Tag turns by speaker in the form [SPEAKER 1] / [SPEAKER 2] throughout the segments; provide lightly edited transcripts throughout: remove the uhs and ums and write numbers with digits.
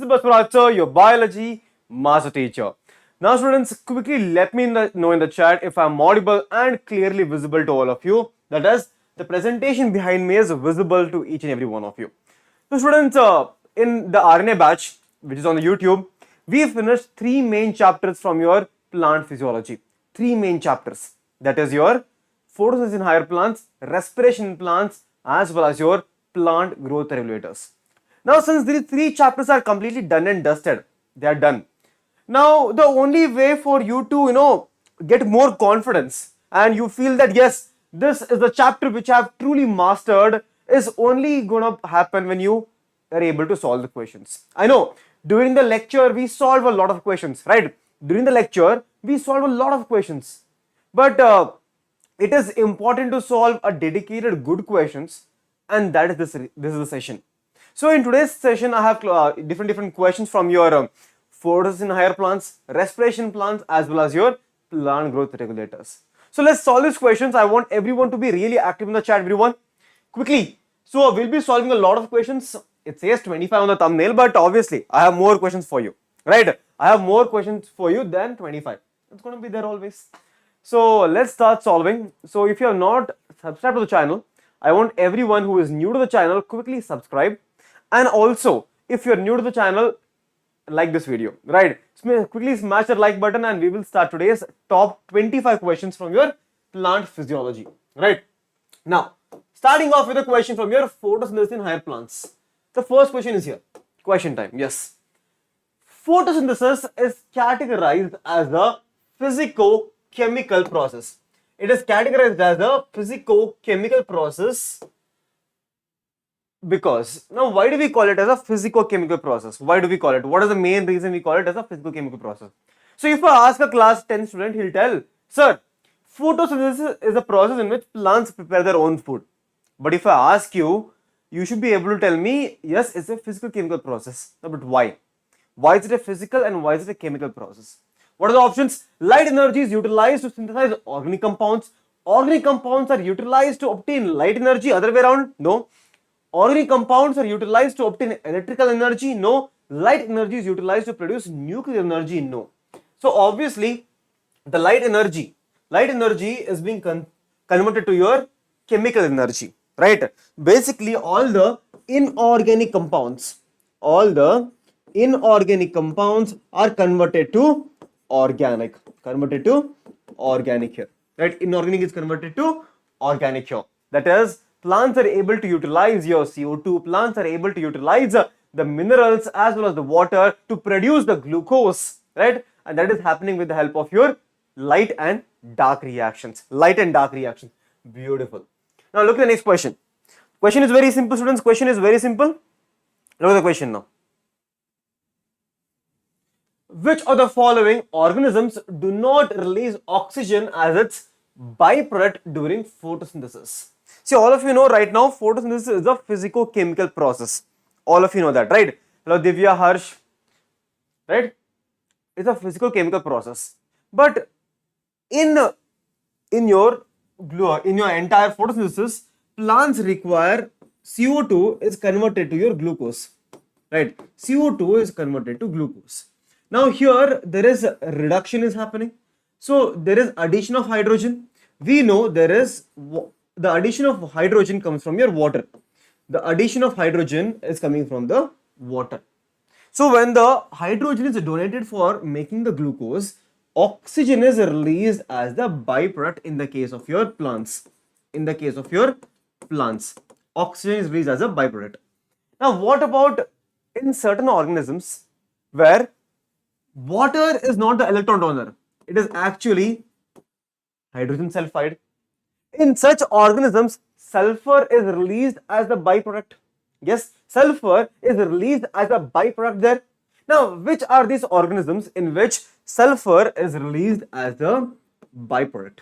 [SPEAKER 1] is Basavaraj Sir, your biology master teacher. Now students, quickly let me know in the chat if I am audible and clearly visible to all of you. That is, the presentation behind me is visible to each and every one of you. So students, in the RNA batch, which is on the YouTube, we finished 3 main chapters from your plant physiology. 3 main chapters. That is your photosynthesis in higher plants, respiration in plants, as well as your plant growth regulators. Now, since these 3 chapters are completely done and dusted, they are done. Now, the only way for you to, get more confidence and you feel that yes, this is the chapter which I have truly mastered is only gonna happen when you are able to solve the questions. I know, during the lecture, we solve a lot of questions, right? During the lecture, we solve a lot of questions. But it is important to solve a dedicated good questions, and that is this is the session. So in today's session, I have different questions from your photosynthesis in higher plants, respiration plants, as well as your plant growth regulators. So let's solve these questions. I want everyone to be really active in the chat, everyone. Quickly. So we'll be solving a lot of questions. It says 25 on the thumbnail, but obviously I have more questions for you, right? I have more questions for you than 25. It's going to be there always. So let's start solving. So if you have not subscribed to the channel, I want everyone who is new to the channel quickly subscribe. And also, if you're new to the channel, like this video, right? So quickly smash that like button and we will start today's top 25 questions from your plant physiology, right? Now, starting off with a question from your photosynthesis in higher plants. The first question is here. Question time, yes. Photosynthesis is categorized as a physico-chemical process. It is categorized as a physico-chemical process because, now why do we call it as a physico-chemical process? Why do we call it? What is the main reason we call it as a physico-chemical process? So if I ask a class 10 student, he'll tell, sir, photosynthesis is a process in which plants prepare their own food. But if I ask you, you should be able to tell me, yes, it's a physical-chemical process. No, but why? Why is it a physical and why is it a chemical process? What are the options? Light energy is utilized to synthesize organic compounds. Organic compounds are utilized to obtain light energy. Other way around? No. Organic compounds are utilized to obtain electrical energy. No. Light energy is utilized to produce nuclear energy. No. So obviously, the light energy is being converted to your chemical energy, right? Basically, all the inorganic compounds are converted to organic here, right? Inorganic is converted to organic here. That is, plants are able to utilize your CO2, plants are able to utilize the minerals as well as the water to produce the glucose, right? And that is happening with the help of your light and dark reactions. Beautiful. Now look at the next question. Question is very simple, students. Question is very simple. Look at the question now. Which of the following organisms do not release oxygen as its byproduct during photosynthesis? See, all of you know right now, photosynthesis is a physico-chemical process. All of you know that, right? Hello, Divya, Harsh, right? It's a physico-chemical process. But in your entire photosynthesis, plants require CO2 is converted to your glucose, right? CO2 is converted to glucose. Now here there is reduction is happening. So there is addition of hydrogen. We know there is the addition of hydrogen comes from your water. The addition of hydrogen is coming from the water. So when the hydrogen is donated for making the glucose, oxygen is released as the byproduct in the case of your plants. Oxygen is released as a byproduct. Now what about in certain organisms where water is not the electron donor, it is actually hydrogen sulfide. In such organisms, sulfur is released as the byproduct. Yes, sulfur is released as a byproduct there. Now, which are these organisms in which sulfur is released as the byproduct?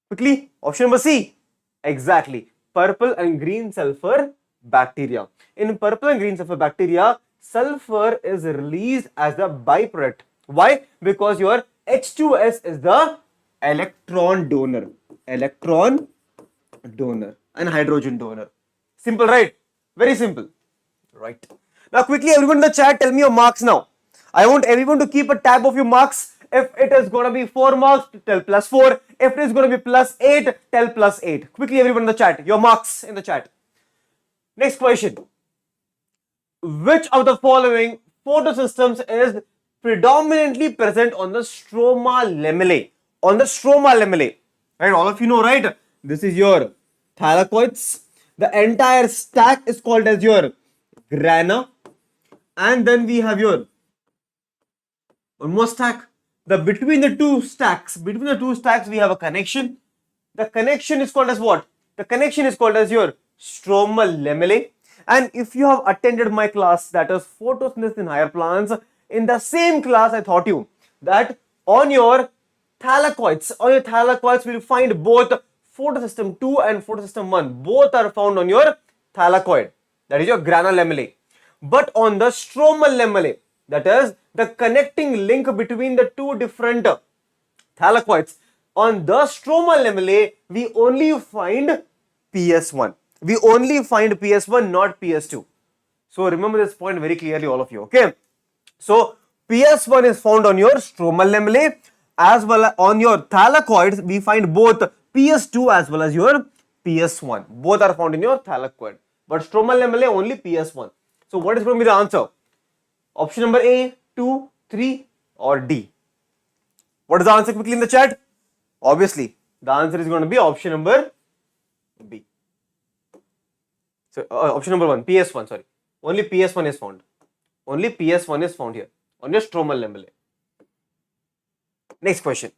[SPEAKER 1] Quickly, option number C. Exactly, purple and green sulfur bacteria. In purple and green sulfur bacteria, sulfur is released as the byproduct. Why? Because your H2S is the electron donor and hydrogen donor. Simple, right? Very simple, right? Now quickly everyone in the chat, tell me your marks now. I want everyone to keep a tab of your marks. If it is going to be 4 marks, tell plus 4. If it is going to be plus 8, tell plus 8. Quickly everyone in the chat, your marks in the chat. Next question. Which of the following photosystems is predominantly present on the stroma lamellae? On the stroma lamellae. Right, all of you know, right? This is your thylakoids. The entire stack is called as your grana. And then we have your one more stack. Between the two stacks, we have a connection. The connection is called as what? The connection is called as your stromal lamellae. And if you have attended my class, that is photosynthesis in higher plants, in the same class I taught you that on your thylakoids, we will find both photosystem 2 and photosystem 1. Both are found on your thylakoid, that is your grana lamellae. But on the stromal lamellae, that is the connecting link between the two different thylakoids, on the stromal lamellae, we only find PS1. We only find PS1, not PS2. So remember this point very clearly, all of you. Okay. So PS1 is found on your stromal lamellae, as well as on your thylakoids. We find both PS2 as well as your PS1. Both are found in your thylakoid. But stromal lamellae only PS1. So what is going to be the answer? Option number A, 2, 3 or D? What is the answer quickly in the chat? Obviously, the answer is going to be option number B. So option number 1, PS1, sorry. Only PS1 is found. Only PS1 is found here on your stromal lamellae. Next question.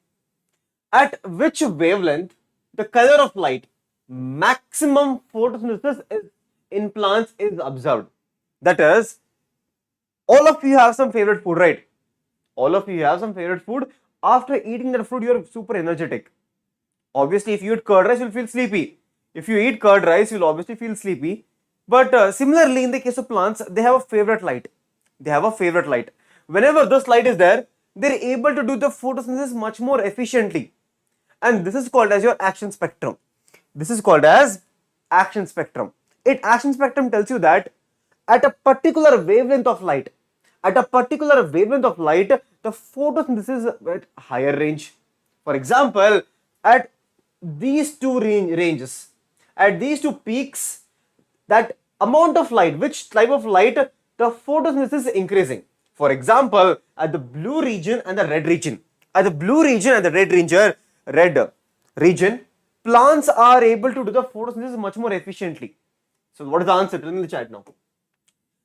[SPEAKER 1] At which wavelength the color of light maximum photosynthesis in plants is observed? That is, all of you have some favorite food, right? All of you have some favorite food. After eating that food, you are super energetic. Obviously, if you eat curd rice, you will feel sleepy. If you eat curd rice, you will obviously feel sleepy. But similarly, in the case of plants, they have a favorite light. They have a favorite light. Whenever this light is there, they are able to do the photosynthesis much more efficiently. And this is called as your action spectrum. This is called as action spectrum. Action spectrum tells you that at a particular wavelength of light, the photosynthesis is at higher range. For example, at these two ranges, at these two peaks, that amount of light, which type of light, the photosynthesis is increasing. For example, at the blue region and the red region. At the blue region and the red region, plants are able to do the photosynthesis much more efficiently. So what is the answer? Tell me in the chat now.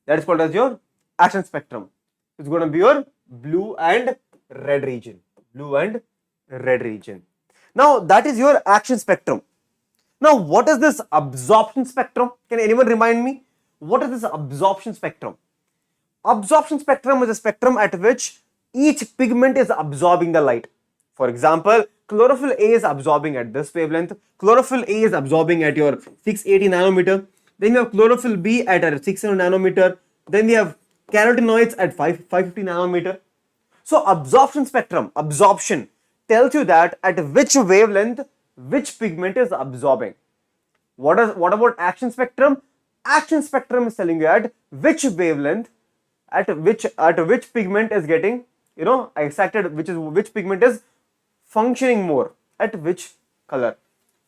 [SPEAKER 1] That is called as your action spectrum. It's going to be your blue and red region. Blue and red region. Now that is your action spectrum. Now what is this absorption spectrum? Can anyone remind me? What is this absorption spectrum? Absorption spectrum is a spectrum at which each pigment is absorbing the light. For example, chlorophyll A is absorbing at this wavelength. Chlorophyll A is absorbing at your 680 nanometer. Then we have chlorophyll B at a 600 nanometer. Then we have carotenoids at 550 nanometer. So absorption spectrum, absorption tells you that at which wavelength which pigment is absorbing. What about action spectrum? Action spectrum is telling you at which wavelength, at which pigment is getting excited, which pigment is functioning more, at which color.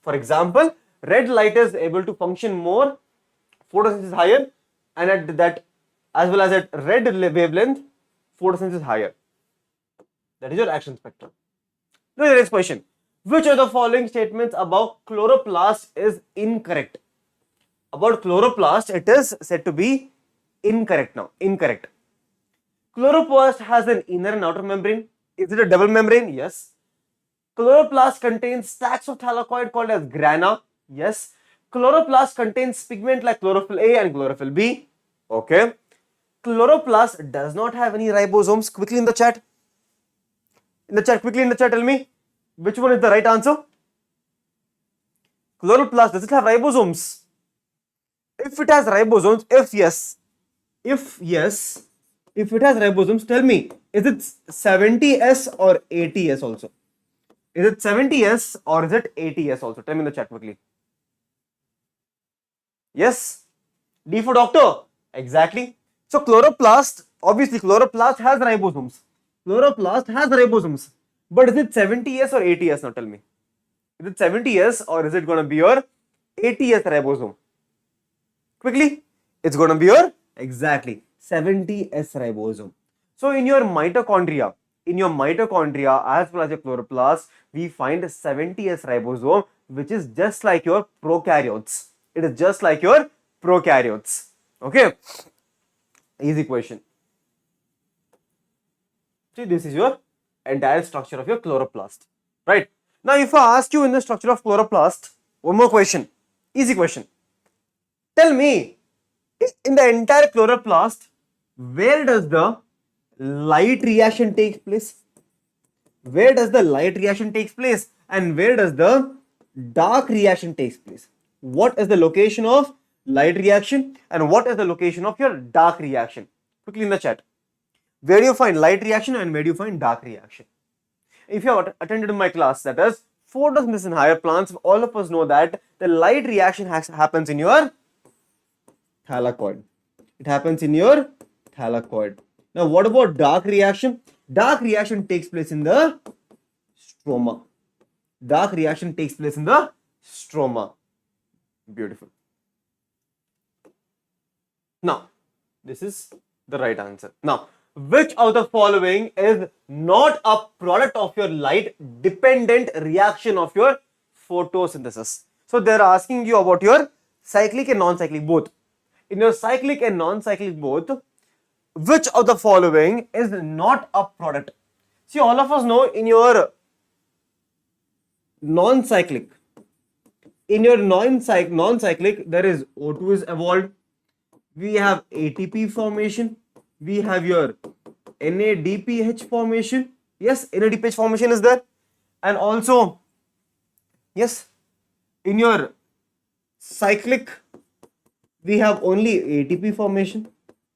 [SPEAKER 1] For example, red light is able to function more, photosynthesis is higher, and at that as well as at red wavelength, photosynthesis is higher. That is your action spectrum. Look at the next question. Which of the following statements about chloroplast is incorrect? About chloroplast, it is said to be incorrect now. Incorrect. Chloroplast has an inner and outer membrane. Is it a double membrane? Yes. Chloroplast contains stacks of thylakoid called as grana. Yes. Chloroplast contains pigment like chlorophyll A and chlorophyll B. Okay. Chloroplast does not have any ribosomes. Quickly in the chat. Quickly in the chat, tell me which one is the right answer. Chloroplast, does it have ribosomes? If it has ribosomes, if it has ribosomes, tell me, is it 70S or 80S also? Is it 70S or is it 80S also? Tell me in the chat quickly. Yes? D for doctor? Exactly. So chloroplast, obviously chloroplast has ribosomes. Chloroplast has ribosomes. But is it 70S or 80S now? Tell me. Is it 70S or is it going to be your 80S ribosome? Quickly, it's going to be your exactly 70S ribosome. So in your mitochondria as well as your chloroplast, we find 70S ribosome, which is just like your prokaryotes. It is just like your prokaryotes. Okay, easy question. See, this is your entire structure of your chloroplast, right? Now, if I ask you in the structure of chloroplast, one more question, easy question. Tell me, in the entire chloroplast, where does the light reaction take place? Where does the light reaction takes place and where does the dark reaction takes place? What is the location of light reaction and what is the location of your dark reaction? Quickly in the chat. Where do you find light reaction and where do you find dark reaction? If you have attended my class, that is photosynthesis in higher plants, all of us know that the light reaction happens in your thylakoid. It happens in your thylakoid. Now, what about dark reaction? Dark reaction takes place in the stroma. Dark reaction takes place in the stroma. Beautiful. Now, this is the right answer. Now, which of the following is not a product of your light dependent reaction of your photosynthesis? So, they are asking you about your cyclic and non-cyclic both. In your cyclic and non-cyclic both, which of the following is not a product? See, all of us know in your non-cyclic, there is O2 is evolved, we have ATP formation, we have your NADPH formation. Yes, NADPH formation is there, and also yes, in your cyclic we have only ATP formation.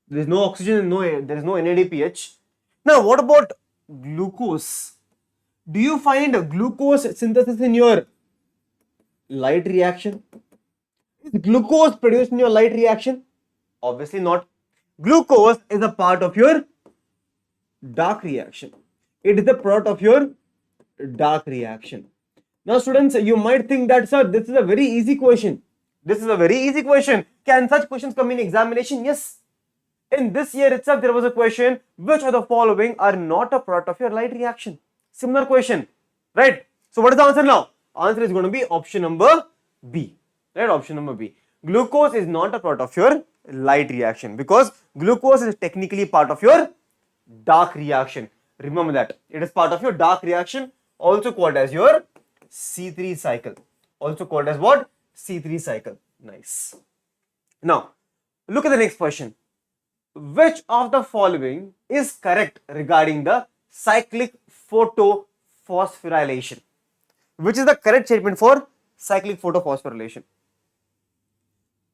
[SPEAKER 1] There is no oxygen, there is no NADPH. Now, what about glucose? Do you find glucose synthesis in your light reaction? Is glucose produced in your light reaction? Obviously not. Glucose is a part of your dark reaction. It is the product of your dark reaction. Now, students, you might think that, sir, this is a very easy question. This is a very easy question. Can such questions come in examination? Yes. In this year itself, there was a question, which of the following are not a product of your light reaction? Similar question, right? So, what is the answer now? Answer is going to be option number B, right? Option number B. Glucose is not a product of your light reaction because glucose is technically part of your dark reaction. Remember that. It is part of your dark reaction, also called as your C3 cycle. Also called as what? C3 cycle. Nice. Now, look at the next question. Which of the following is correct regarding the cyclic photophosphorylation? Which is the correct statement for cyclic photophosphorylation?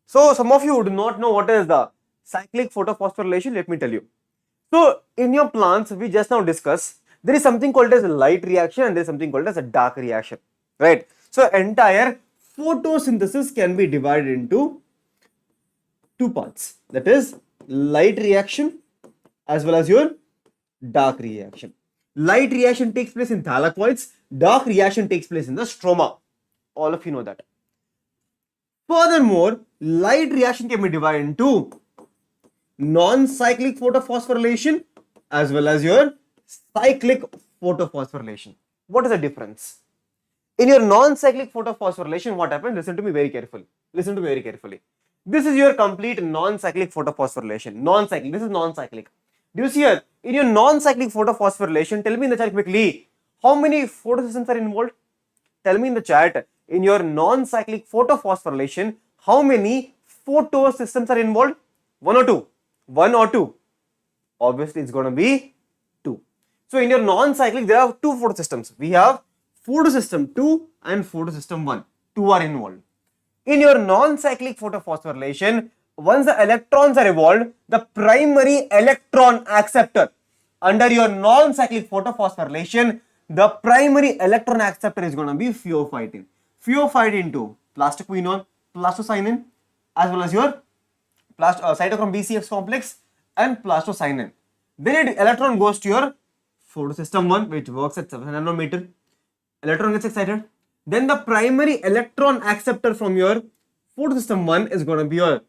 [SPEAKER 1] So, some of you do not know what is the cyclic photophosphorylation. Let me tell you. So, in your plants, we just now discussed, there is something called as a light reaction and there is something called as a dark reaction, right? So, entire photosynthesis can be divided into two parts, that is light reaction as well as your dark reaction. Light reaction takes place in thylakoids, dark reaction takes place in the stroma. All of you know that. Furthermore, light reaction can be divided into non-cyclic photophosphorylation as well as your cyclic photophosphorylation. What is the difference? In your non-cyclic photophosphorylation, what happens? Listen to me very carefully. Listen to me very carefully. This is your complete non-cyclic photophosphorylation. Non-cyclic. This is non-cyclic. Do you see here? In your non-cyclic photophosphorylation, tell me in the chat quickly, how many photosystems are involved? Tell me in the chat, in your non-cyclic photophosphorylation, how many photosystems are involved? One or two? One or two? Obviously, it's going to be two. So, in your non-cyclic, there are two photosystems. We have photosystem 2 and photosystem 1. Two are involved. In your non-cyclic photophosphorylation, once the electrons are evolved, the primary electron acceptor under your non-cyclic photophosphorylation, the primary electron acceptor is going to be pheophytin. Pheophytin to plastoquinone, plastocyanin, as well as your cytochrome BCX complex, and plastocyanin. Then electron goes to your photosystem 1, which works at 7 nanometer. Electron gets excited. Then the primary electron acceptor from your photosystem 1 is going to be your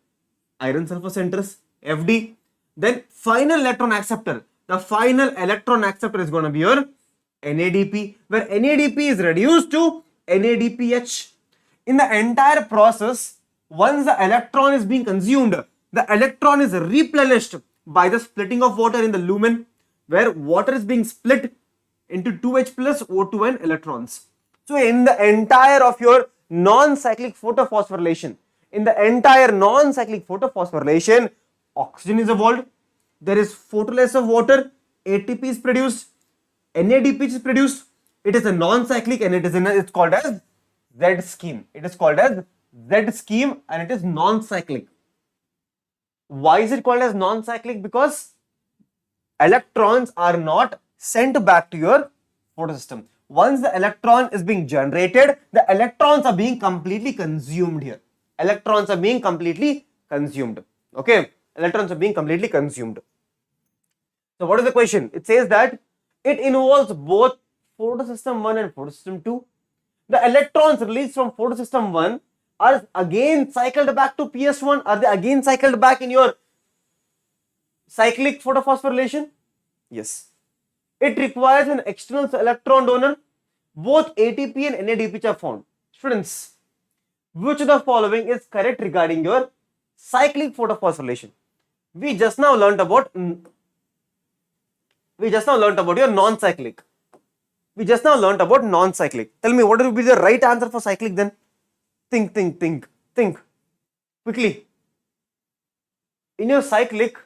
[SPEAKER 1] iron sulfur centers, FD. Then final electron acceptor. The final electron acceptor is going to be your NADP, where NADP is reduced to NADPH. In the entire process, once the electron is being consumed, the electron is replenished by the splitting of water in the lumen, where water is being split into 2H plus O2N electrons. So in the entire of your non-cyclic photophosphorylation, oxygen is evolved, there is photolysis of water, ATP is produced, NADP is produced. It is a non-cyclic and it's called as Z scheme. It is called as Z scheme and it is non-cyclic. Why is it called as non-cyclic? Because electrons are not sent back to your photosystem. Once the electron is being generated, the electrons are being completely consumed here. Electrons are being completely consumed. Okay, electrons are being completely consumed. So what is the question? It says that it involves both photosystem 1 and photosystem 2. The electrons released from photosystem 1 are again cycled back to PS1. Are they again cycled back in your cyclic photophosphorylation? Yes. It requires an external electron donor. Both ATP and NADPH are found. Students, which of the following is correct regarding your cyclic photophosphorylation? We just now learnt about your non-cyclic. Tell me, what will be the right answer for cyclic then? Think quickly. In your cyclic,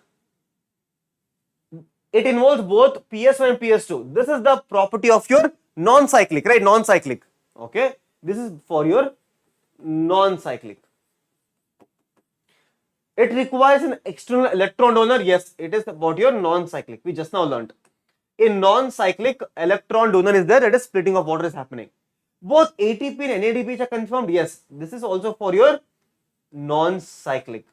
[SPEAKER 1] it involves both PS1 and PS2. This is the property of your non-cyclic, right? Non-cyclic. Okay. This is for your non-cyclic. It requires an external electron donor. Yes, it is about your non-cyclic. We just now learned. In non-cyclic, electron donor is there. That is splitting of water is happening. Both ATP and NADPH are confirmed. Yes, this is also for your non-cyclic.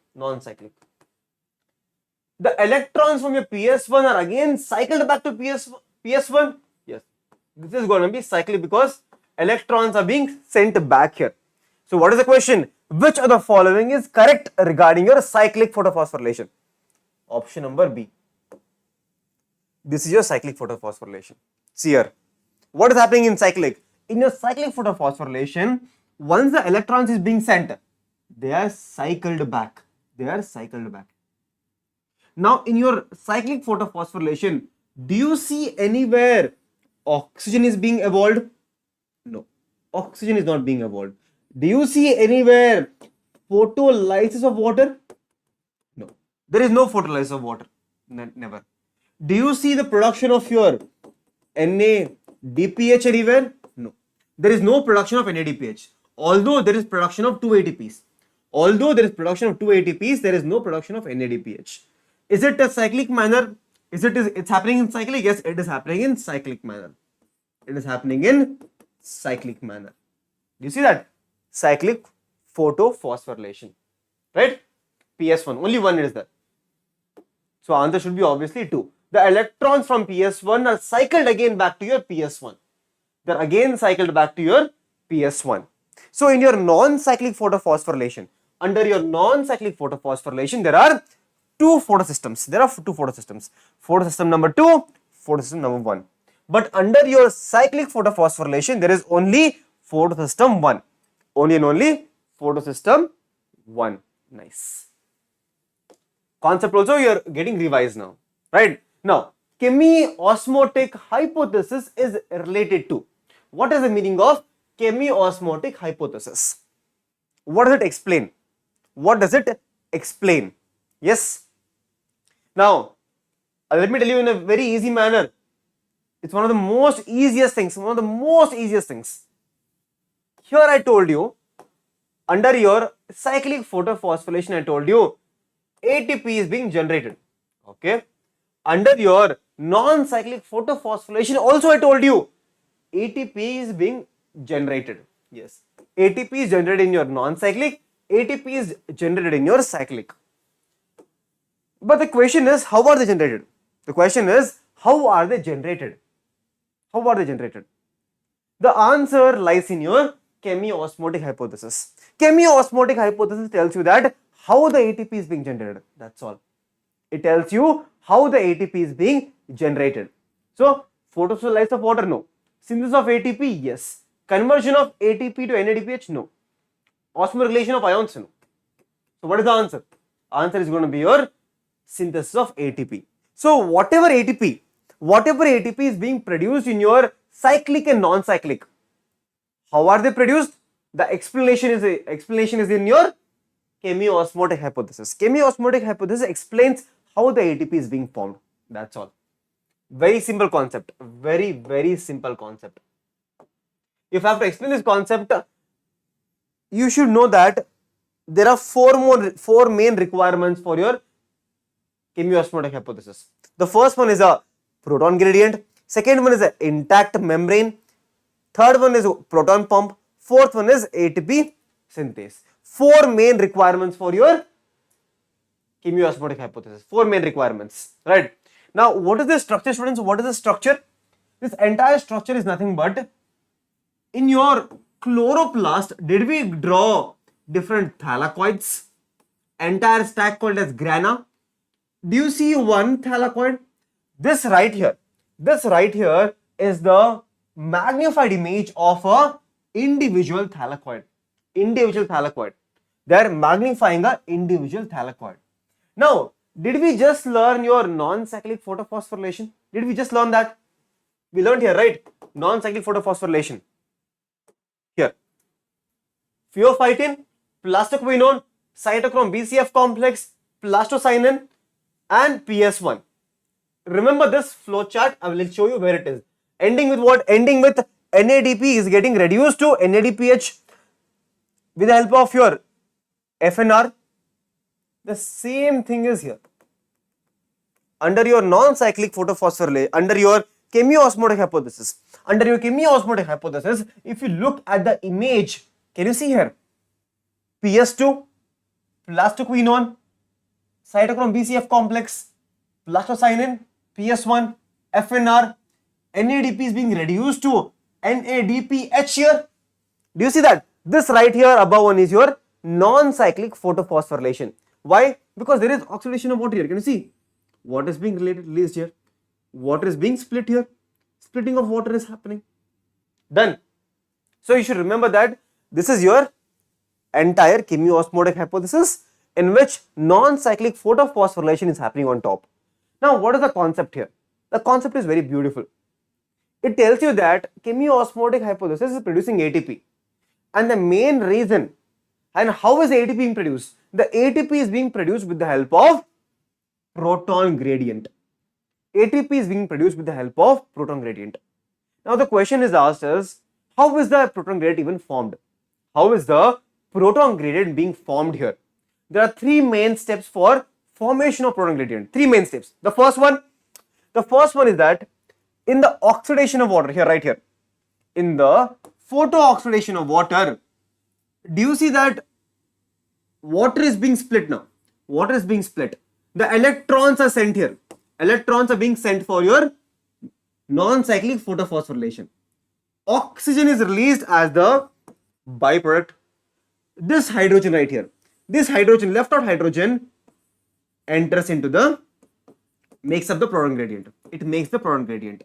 [SPEAKER 1] The electrons from your PS1 are again cycled back to PS1. Yes, this is going to be cyclic because electrons are being sent back here. So what is the question? Which of the following is correct regarding your cyclic photophosphorylation? Option number B. This is your cyclic photophosphorylation. See here. What is happening in cyclic? In your cyclic photophosphorylation, once the electrons is being sent, they are cycled back. Now, in your cyclic photophosphorylation, do you see anywhere oxygen is being evolved? No, oxygen is not being evolved. Do you see anywhere photolysis of water? No, there is no photolysis of water. Never. Do you see the production of your NADPH anywhere? No, there is no production of NADPH. Although there is production of 2 ATPs. There is no production of NADPH. Is it a cyclic manner? It's happening in cyclic? Yes, it is happening in cyclic manner. You see that? Cyclic photophosphorylation. Right? PS1. Only one is there. So answer should be obviously 2. The electrons from PS1 are cycled again back to your PS1. They're again cycled back to your PS1. So in your non-cyclic photophosphorylation, under your non-cyclic photophosphorylation, there are two photosystems. Photosystem number 2, photosystem number 1. But under your cyclic photophosphorylation, there is only photosystem 1. Only photosystem 1. Nice. Concept also you are getting revised now. Right? Now, chemiosmotic hypothesis is related to. What is the meaning of chemiosmotic hypothesis? What does it explain? Yes. Now, let me tell you in a very easy manner. It's one of the most easiest things. Here I told you, under your cyclic photophosphorylation, I told you, ATP is being generated. Okay. Under your non-cyclic photophosphorylation, also I told you, ATP is being generated. Yes. ATP is generated in your non-cyclic, ATP is generated in your cyclic. But the question is, how are they generated? The question is, how are they generated? How are they generated? The answer lies in your chemiosmotic hypothesis. Chemiosmotic hypothesis tells you that how the ATP is being generated. That's all. It tells you how the ATP is being generated. So, photosynthesis of water, no. Synthesis of ATP, yes. Conversion of ATP to NADPH, no. Osmorregulation of ions, no. So, what is the answer? Answer is going to be your synthesis of ATP. So, whatever ATP is being produced in your cyclic and non-cyclic, how are they produced? The explanation is in your chemiosmotic hypothesis. Chemiosmotic hypothesis explains how the ATP is being formed. That's all. Very simple concept. Very, very simple concept. If I have to explain this concept, you should know that there are four main requirements for your chemiosmotic hypothesis. The first one is a proton gradient. Second one is an intact membrane. Third one is proton pump. Fourth one is ATP synthase. Four main requirements for your chemiosmotic hypothesis. Four main requirements, right? Now, what is the structure, students? What is the structure? This entire structure is nothing but, in your chloroplast, did we draw different thylakoids? Entire stack called as grana. Do you see one thylakoid? This right here is the magnified image of a individual thylakoid. They are magnifying a individual thylakoid. Now, did we just learn your non-cyclic photophosphorylation? Did we just learn that? We learned here, right? Non-cyclic photophosphorylation. Here. Pheophytin, plastoquinone, cytochrome BCF complex, plastocyanin, and PS1. Remember this flow chart? I will show you where it is. Ending with what? Ending with NADP is getting reduced to NADPH with the help of your FNR. The same thing is here. Under your non-cyclic photophosphorylation, under your chemiosmotic hypothesis, if you look at the image, can you see here? PS2, plastoquinone, cytochrome BCF complex, plastocyanin, PS1, FNR, NADP is being reduced to NADPH here. Do you see that? This right here above one is your non-cyclic photophosphorylation. Why? Because there is oxidation of water here. Can you see? Water is being released here. Water is being split here. Splitting of water is happening. Done. So you should remember that this is your entire chemiosmotic hypothesis in which non-cyclic photophosphorylation is happening on top. Now, what is the concept here? The concept is very beautiful. It tells you that chemiosmotic hypothesis is producing ATP. And the main reason, and how is the ATP being produced? The ATP is being produced with the help of proton gradient. ATP is being produced with the help of proton gradient. Now the question is asked is, how is the proton gradient even formed? How is the proton gradient being formed here? There are three main steps for formation of proton gradient. Three main steps. The first one is that in the oxidation of water, here, right here, in the photooxidation of water, do you see that water is being split now? Water is being split. The electrons are sent here. Electrons are being sent for your non-cyclic photophosphorylation. Oxygen is released as the byproduct. This hydrogen right here, this hydrogen, left out hydrogen, enters into the, makes up the proton gradient. It makes the proton gradient.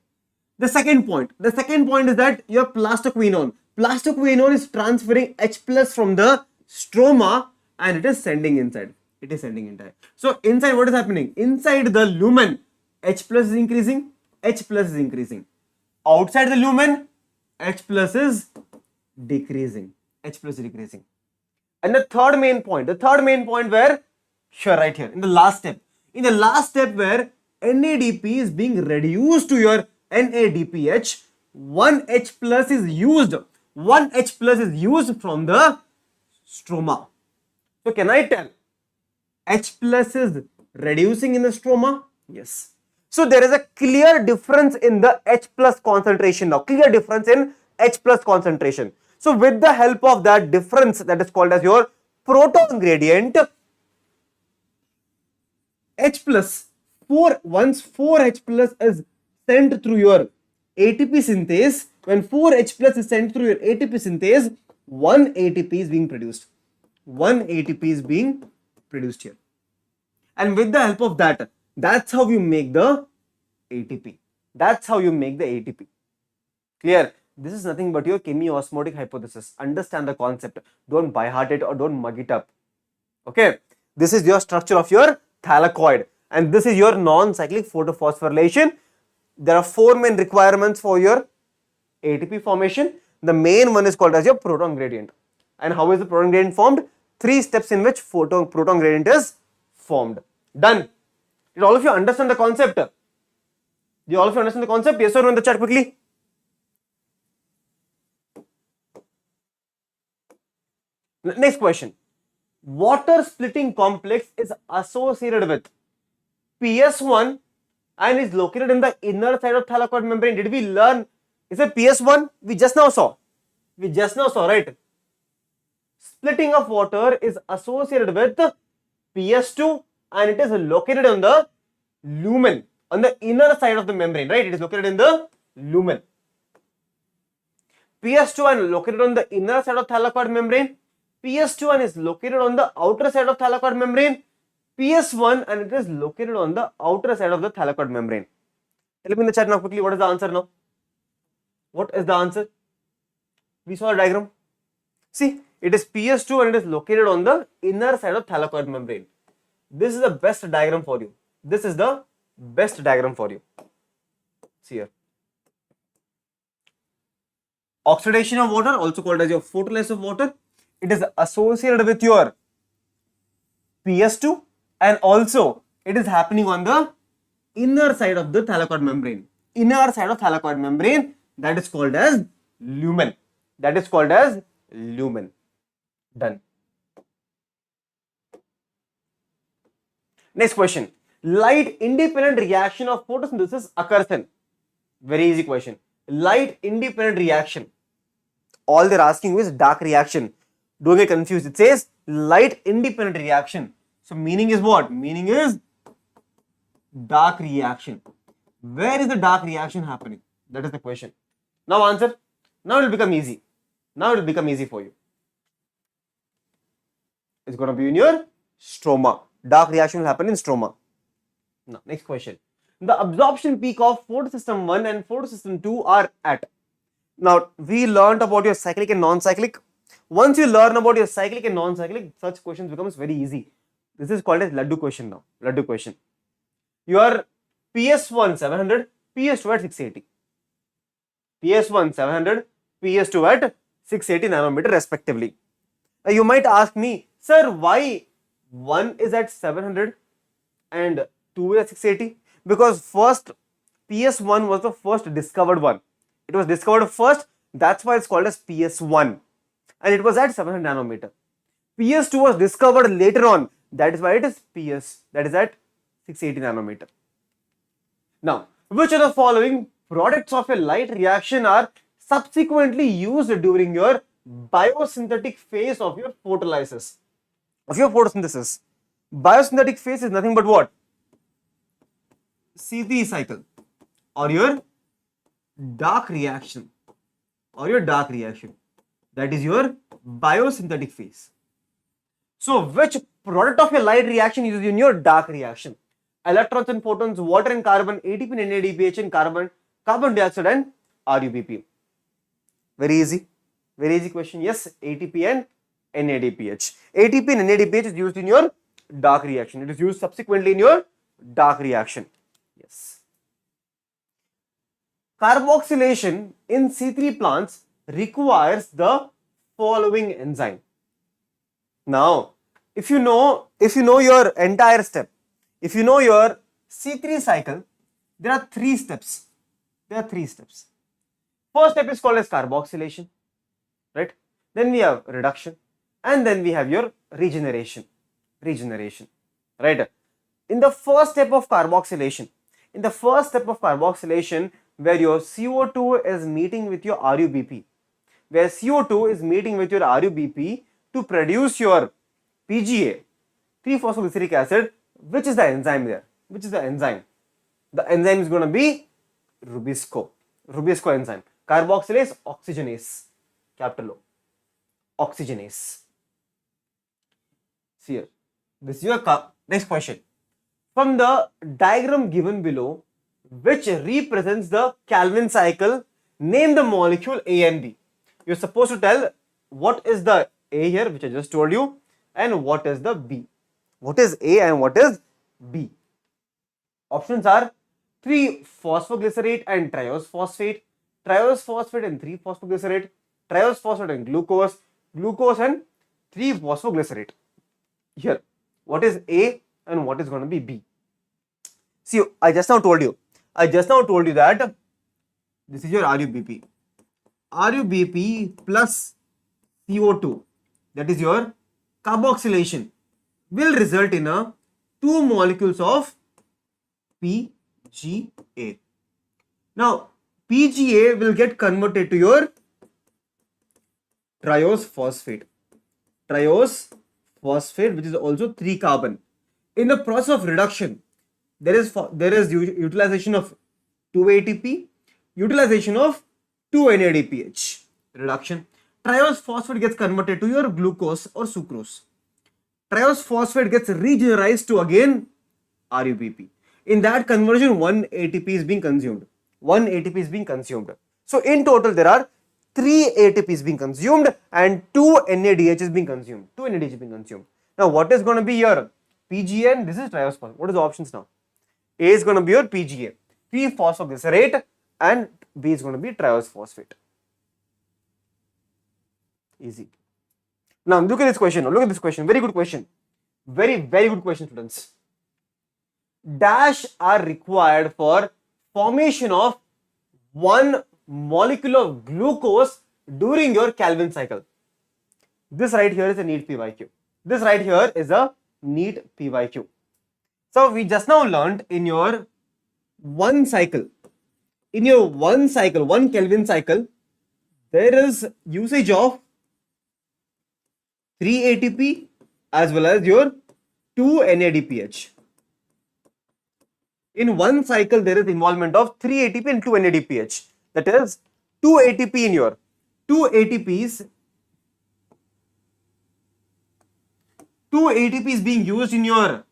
[SPEAKER 1] The second point is that your plastoquinone is transferring H plus from the stroma and it is sending inside. So inside what is happening? Inside the lumen, H plus is increasing. Outside the lumen, H plus is decreasing. And the third main point where, sure, right here, in the last step where NADP is being reduced to your NADPH, one H plus is used from the stroma. So can I tell H plus is reducing in the stroma? Yes. So there is a clear difference in the H plus concentration now. So with the help of that difference, that is called as your proton gradient, H plus, once 4H plus is sent through your ATP synthase, when 4H plus is sent through your ATP synthase, 1 ATP is being produced. 1 ATP is being produced here. And with the help of that, that's how you make the ATP. That's how you make the ATP. Clear? This is nothing but your chemiosmotic hypothesis. Understand the concept. Don't by heart it or don't mug it up. Okay? This is your structure of your thylakoid. And this is your non-cyclic photophosphorylation. There are 4 main requirements for your ATP formation. The main one is called as your proton gradient. And how is the proton gradient formed? 3 steps in which proton gradient is formed. Done. Did all of you understand the concept? Do all of you understand the concept? Yes or no in the chat quickly? Next question. Water splitting complex is associated with PS1 and is located in the inner side of thylakoid membrane. Did we learn? Is it PS1? We just now saw, right? Splitting of water is associated with PS2 and it is located on the lumen, on the inner side of the membrane, right? It is located in the lumen. PS2 and located on the inner side of thylakoid membrane. PS2 and is located on the outer side of thylakoid membrane. PS1 and it is located on the outer side of the thylakoid membrane. Tell me in the chat now quickly, what is the answer now? What is the answer? We saw a diagram. See, it is PS2 and it is located on the inner side of thylakoid membrane. This is the best diagram for you. This is the best diagram for you. See here. Oxidation of water, also called as your photolysis of water. It is associated with your PS2 and also it is happening on the inner side of the thylakoid membrane. Inner side of thylakoid membrane, that is called as lumen. That is called as lumen. Done. Next question. Light independent reaction of photosynthesis occurs in. Very easy question. Light independent reaction. All they're asking is dark reaction. Don't get confused. It says light independent reaction. So meaning is what? Meaning is dark reaction. Where is the dark reaction happening? That is the question. Now answer. Now it will become easy. Now it will become easy for you. It's going to be in your stroma. Dark reaction will happen in stroma. Now next question. The absorption peak of photosystem 1 and photosystem 2 are at. Now we learned about your cyclic and non-cyclic. Once you learn about your cyclic and non-cyclic, such questions becomes very easy. This is called as Laddu question now. Laddu question. Your PS1 700, PS2 at 680. PS1 700, PS2 at 680 nanometer respectively. Now you might ask me, sir, why 1 is at 700 and 2 is at 680? Because first PS1 was the first discovered one. It was discovered first, that's why it's called as PS1. And it was at 700 nanometer. PS2 was discovered later on. That is why it is PS. That is at 680 nanometer. Now, which of the following products of a light reaction are subsequently used during your biosynthetic phase of your photolysis, of your photosynthesis? Biosynthetic phase is nothing but what? C3 cycle or your dark reaction that is your biosynthetic phase. So which product of your light reaction is in your dark reaction? Electrons and photons, water and carbon, ATP and NADPH and carbon dioxide and RUBP. Very easy question. Yes, ATP and NADPH. ATP and NADPH is used in your dark reaction. It is used subsequently in your dark reaction. Yes. Carboxylation in C3 plants requires the following enzyme. Now, if you know your entire step, if you know your C3 cycle, there are 3 steps. First step is called as carboxylation, right? Then we have reduction, and then we have your regeneration, right? In the first step of carboxylation, where your CO2 is meeting with your RUBP, to produce your PGA, 3-phosphoglyceric acid, Which is the enzyme there? Which is the enzyme? The enzyme is going to be Rubisco. Rubisco enzyme. Carboxylase oxygenase. Capital O. Oxygenase. See here. This is your next question. From the diagram given below, which represents the Calvin cycle, name the molecule A and B. You're supposed to tell what is the A here, which I just told you, and what is the B. What is A and what is B? Options are 3-phosphoglycerate and triose phosphate, triose phosphate and 3-phosphoglycerate, triose phosphate and glucose, glucose and 3-phosphoglycerate. Here, what is A and what is going to be B? See, I just now told you that this is your RUBP. RUBP plus CO2, that is your carboxylation, will result in a 2 molecules of PGA. Now, PGA will get converted to your triose phosphate. Triose phosphate, which is also 3 carbon. In the process of reduction, there is utilization of 2 ATP, utilization of 2 NADPH. Reduction. Triose phosphate gets converted to your glucose or sucrose. Triose phosphate gets regenerized to again RUBP. In that conversion, 1 ATP is being consumed. 1 ATP is being consumed. So in total, there are 3 ATPs being consumed and 2 NADH is being consumed. 2 NADH is being consumed. Now, what is going to be your PGA and this is triose phosphate? What is the options now? A is going to be your PGA, 3-phosphoglycerate, and B is going to be triose phosphate. Easy. Now, look at this question. Look at this question. Very good question. Very, very good question, students. Dash are required for formation of 1 molecule of glucose during your Calvin cycle. This right here is a NEET PYQ. This right here is a NEET PYQ. So we just now learned in your 1 cycle, in your 1 Kelvin cycle, there is usage of 3 ATP as well as your 2 NADPH. In 1 cycle, there is involvement of 3 ATP and 2 NADPH. That is 2 ATP in your 2 ATPs. 2 ATPs being used in your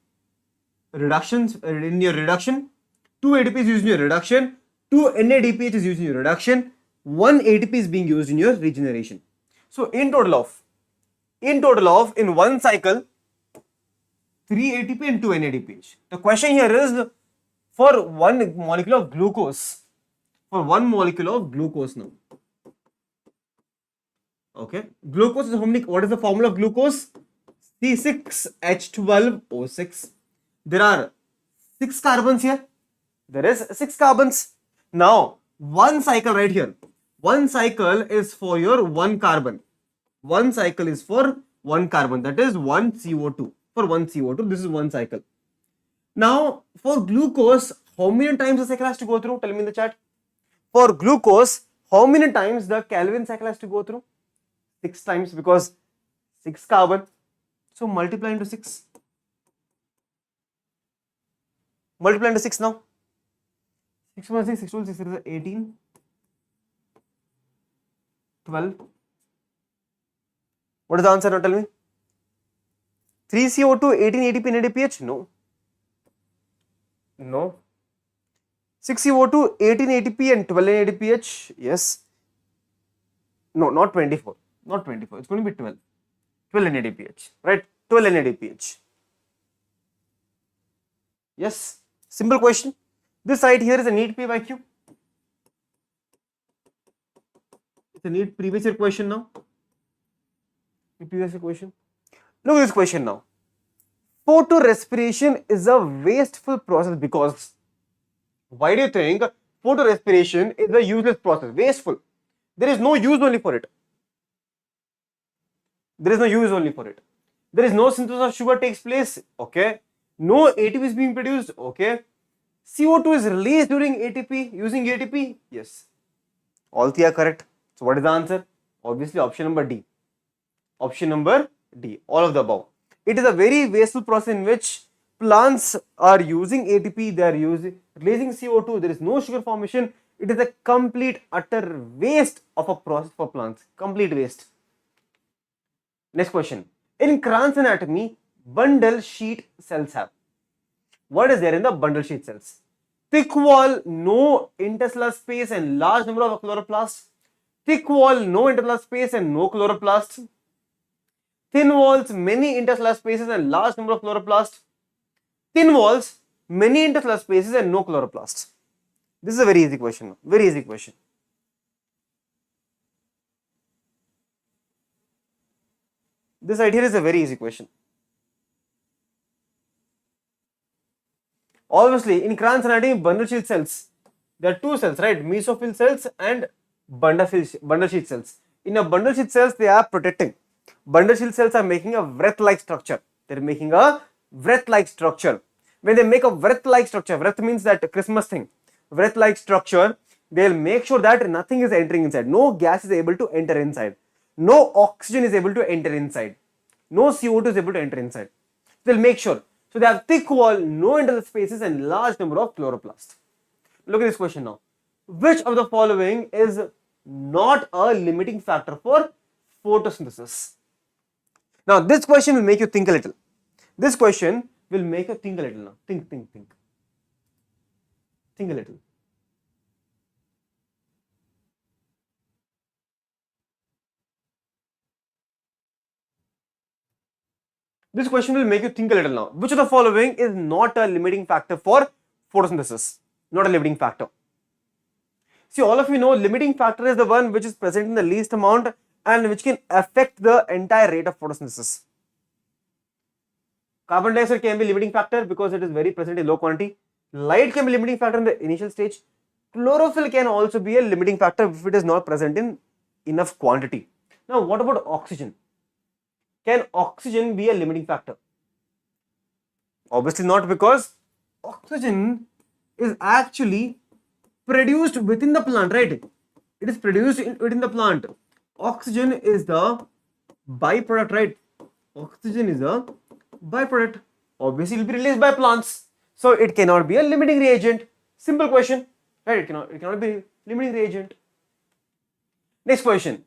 [SPEAKER 1] reduction. 2 ATP is used in your reduction. 2 NADPH is used in your reduction. 1 ATP is being used in your regeneration. So in total of in 1 cycle, 3 ATP and 2 NADPH. The question here is for 1 molecule of glucose. For 1 molecule of glucose now. Okay. Glucose is how many? What is the formula of glucose? C6H12O6. There are 6 carbons here. There is 6 carbons. Now, 1 cycle right here. 1 cycle is for your 1 carbon. 1 cycle is for 1 carbon. That is 1 CO2. For 1 CO2, this is 1 cycle. Now, for glucose, how many times the cycle has to go through? Tell me in the chat. For glucose, how many times the Calvin cycle has to go through? 6 times, because 6 carbon. So multiply into 6. Multiply into 6 now. 6 plus 6, 6 plus 6 is 18. 12. What is the answer now? Tell me. 3 CO2, 18 ATP, NADPH? No. No. 6 CO2, 18 ATP and 12 NADPH? Yes. No, not 24. Not 24. It's going to be 12. 12 NADPH. Right? 12 NADPH. Yes. Simple question. This right here is a NEET PYQ. It's a NEET previous year question now. Previous year question. Look at this question now. Photorespiration is a wasteful process because, why do you think photorespiration is a useless process? Wasteful. There is no use only for it. There is no use only for it. There is no synthesis of sugar takes place. Okay. No ATP is being produced. Okay. CO2 is released during ATP, using ATP. Yes. All three are correct. So what is the answer? Obviously option number D. Option number D. All of the above. It is a very wasteful process in which plants are using ATP, they are releasing CO2, there is no sugar formation. It is a complete utter waste of a process for plants. Complete waste. Next question. In Kranz anatomy, bundle sheet cells have. What is there in the bundle sheet cells? Thick wall, no intercellular space and large number of chloroplasts. Thick wall, no intercellular space and no chloroplasts. Thin walls, many intercellular spaces and large number of chloroplasts. Thin walls, many intercellular spaces and no chloroplasts. This is a very easy question. Very easy question. This right here is a very easy question. Obviously, in Kranz anatomy, bundle sheet cells, there are two cells, right? Mesophyll cells and bundle sheet cells. In a bundle sheet cells, they are protecting. Bundle sheet cells are making a wreath-like structure. They are making a wreath-like structure. When they make a wreath-like structure, wreath means that Christmas thing. Wreath-like structure, they will make sure that nothing is entering inside. No gas is able to enter inside. No oxygen is able to enter inside. No CO2 is able to enter inside. They will make sure. So they have thick wall, no intercellular spaces and large number of chloroplasts. Look at this question now. Which of the following is not a limiting factor for photosynthesis? Now this question will make you think a little. This question will make you think a little now. Think. Think a little. This question will make you think a little now. Which of the following is not a limiting factor for photosynthesis? Not a limiting factor. See, all of you know limiting factor is the one which is present in the least amount and which can affect the entire rate of photosynthesis. Carbon dioxide can be limiting factor because it is very present in low quantity. Light can be limiting factor in the initial stage. Chlorophyll can also be a limiting factor if it is not present in enough quantity. Now, what about oxygen? Can oxygen be a limiting factor? Obviously not, because oxygen is actually produced within the plant, right? It is produced within the plant. Oxygen is the byproduct, right? Oxygen is a byproduct. Obviously, it will be released by plants. So, it cannot be a limiting reagent. Simple question, right? It cannot be limiting reagent. Next question.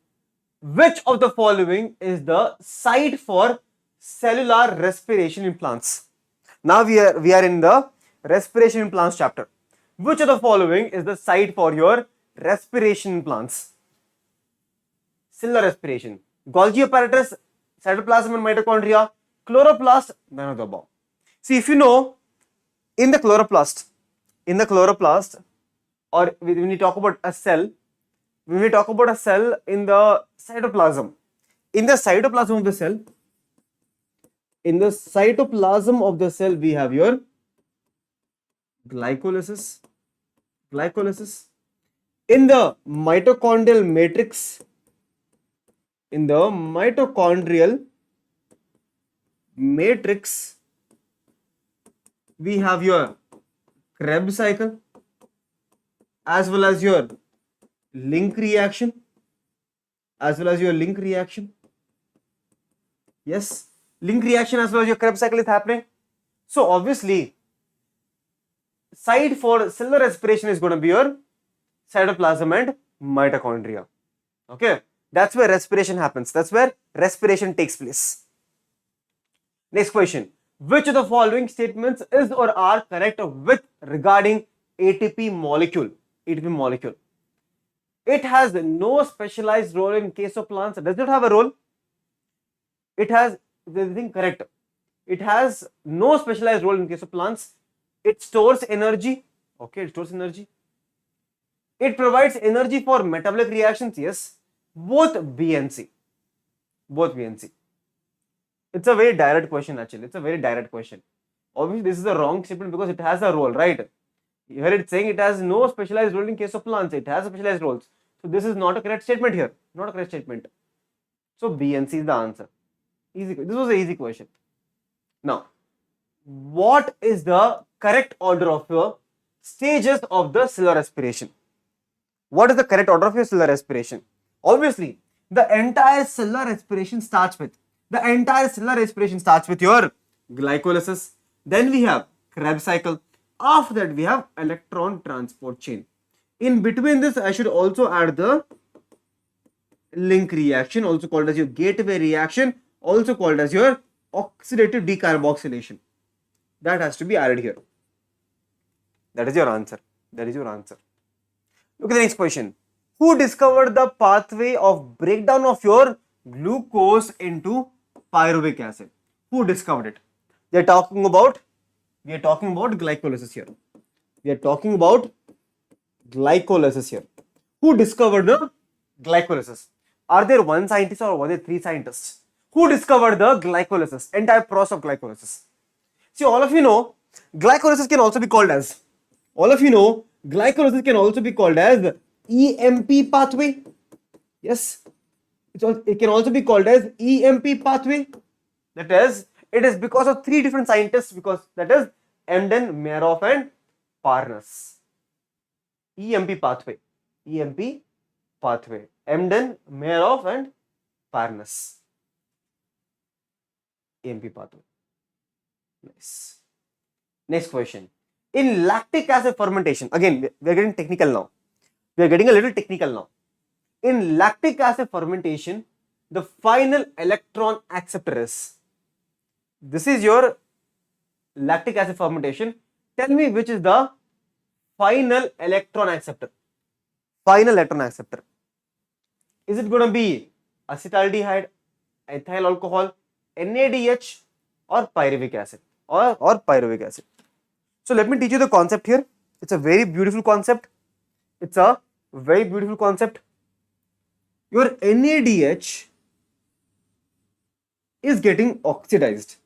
[SPEAKER 1] Which of the following is the site for cellular respiration in plants? Now we are in the respiration in plants chapter. Which of the following is the site for your respiration in plants? Cellular respiration. Golgi apparatus, cytoplasm and mitochondria, chloroplast, none of the above. See, if you know, in the chloroplast, or when we talk about a cell, when we talk about a cell in the cytoplasm, in the cytoplasm of the cell, we have your glycolysis. In the mitochondrial matrix, we have your Krebs cycle as well as your link reaction. Yes, link reaction as well as your Krebs cycle is happening. So obviously, site for cellular respiration is going to be your cytoplasm and mitochondria. Okay, that's where respiration happens. That's where respiration takes place. Next question. Which of the following statements is or are correct with regarding ATP molecule? It has no specialized role in case of plants. It does not have a role. It has, the thing correct. It has no specialized role in case of plants. It stores energy. Okay, it stores energy. It provides energy for metabolic reactions. Yes, both B and C. It's a very direct question actually. Obviously, this is a wrong statement because it has a role, right? Here it's saying it has no specialized role in case of plants. It has specialized roles. So this is not a correct statement here. So B and C is the answer. Easy. This was an easy question. Now, what is the correct order of your stages of the cellular respiration? What is the correct order of your cellular respiration? Obviously, the entire cellular respiration starts with your glycolysis, Then we have Krebs cycle. After that, we have electron transport chain. In between this, I should also add the link reaction, also called as your gateway reaction, also called as your oxidative decarboxylation. That has to be added here. That is your answer. That is your answer. Look at the next question. Who discovered the pathway of breakdown of your glucose into pyruvic acid? Who discovered it? We are talking about glycolysis here. We are talking about glycolysis here. Who discovered the glycolysis? Are there one scientist or were there three scientists? Who discovered the glycolysis? Entire process of glycolysis. See, all of you know, glycolysis can also be called as, EMP pathway. Yes, it can also be called as EMP pathway. That is, it is because of three different scientists, because that is Emden, Maroff and Parnas. EMP pathway. Emden, Maroff and Parnas. EMP pathway. Nice. Next question. In lactic acid fermentation, again, we are getting technical now. We are getting a little technical now. In lactic acid fermentation, the final electron acceptor is. This is your lactic acid fermentation. Tell me which is the final electron acceptor. Final electron acceptor. Is it going to be acetaldehyde, ethyl alcohol, NADH, or pyruvic acid? Or pyruvic acid. So let me teach you the concept here. It's a very beautiful concept. Your NADH is getting oxidized.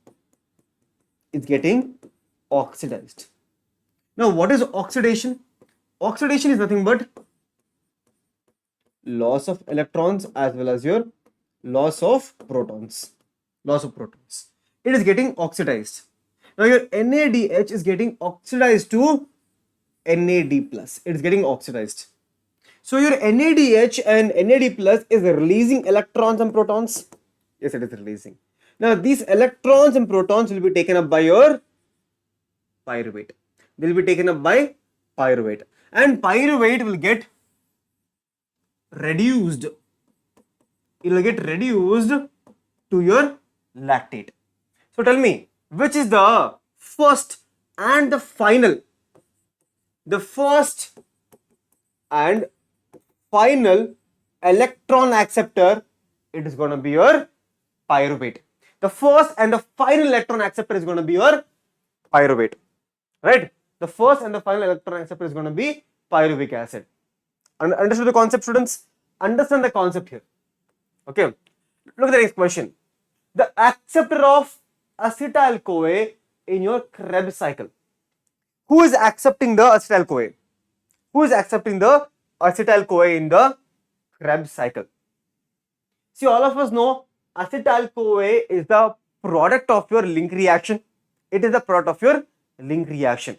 [SPEAKER 1] Now, what is oxidation? Oxidation is nothing but loss of electrons as well as your loss of protons. It is getting oxidized. Now, your NADH is getting oxidized to NAD+. It is getting oxidized. So, your NADH and NAD+ is releasing electrons and protons. Yes, it is releasing. Now, these electrons and protons will be taken up by your pyruvate. They will be taken up by pyruvate. And pyruvate will get reduced. It will get reduced to your lactate. So, tell me, which is the first and the final? The first and final electron acceptor, it is going to be your pyruvate. The first and the final electron acceptor is going to be your pyruvate. Right? The first and the final electron acceptor is going to be pyruvic acid. Understood the concept, students? Understand the concept here. Okay. Look at the next question. The acceptor of acetyl-CoA in your Krebs cycle. Who is accepting the acetyl-CoA? Who is accepting the acetyl-CoA in the Krebs cycle? See, all of us know acetyl-CoA is the product of your link reaction. It is the product of your link reaction.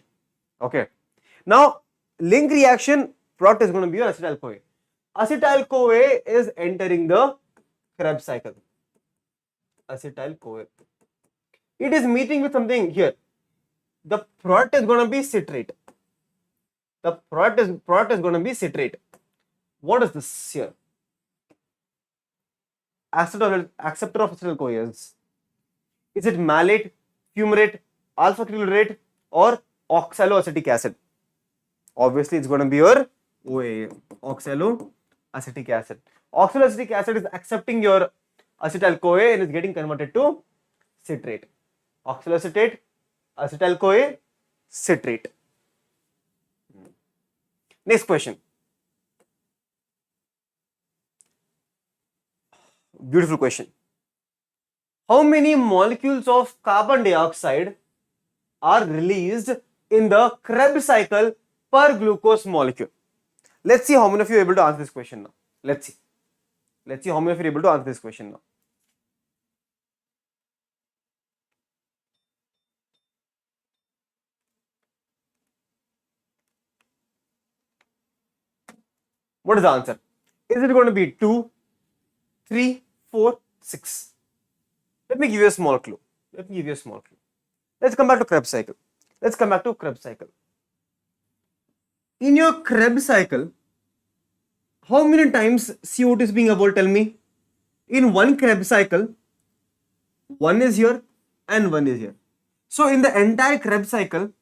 [SPEAKER 1] Okay. Now, link reaction product is going to be your acetyl-CoA. Acetyl-CoA is entering the Krebs cycle. Acetyl-CoA. It is meeting with something here. The product is going to be citrate. The product is going to be citrate. What is this here? Acceptor of acetyl-CoA is it malate, fumarate, alpha-ketoglutarate, or oxaloacetic acid? Obviously, it's going to be your OAA, oxaloacetic acid. Oxaloacetic acid is accepting your acetyl-CoA and is getting converted to citrate. Oxaloacetate, acetyl-CoA, citrate. Next question. Beautiful question. How many molecules of carbon dioxide are released in the Krebs cycle per glucose molecule? Let's see how many of you are able to answer this question now. Let's see how many of you are able to answer this question now. What is the answer? Is it going to be 2, 3, 4, 6? Let me give you a small clue. Let's Let's come back to Krebs cycle. Let's come back to Krebs cycle. In your Krebs cycle, how many times CO2 is being evolved? Tell me. In one Krebs cycle, one is here and one is here. So in the entire Krebs cycle,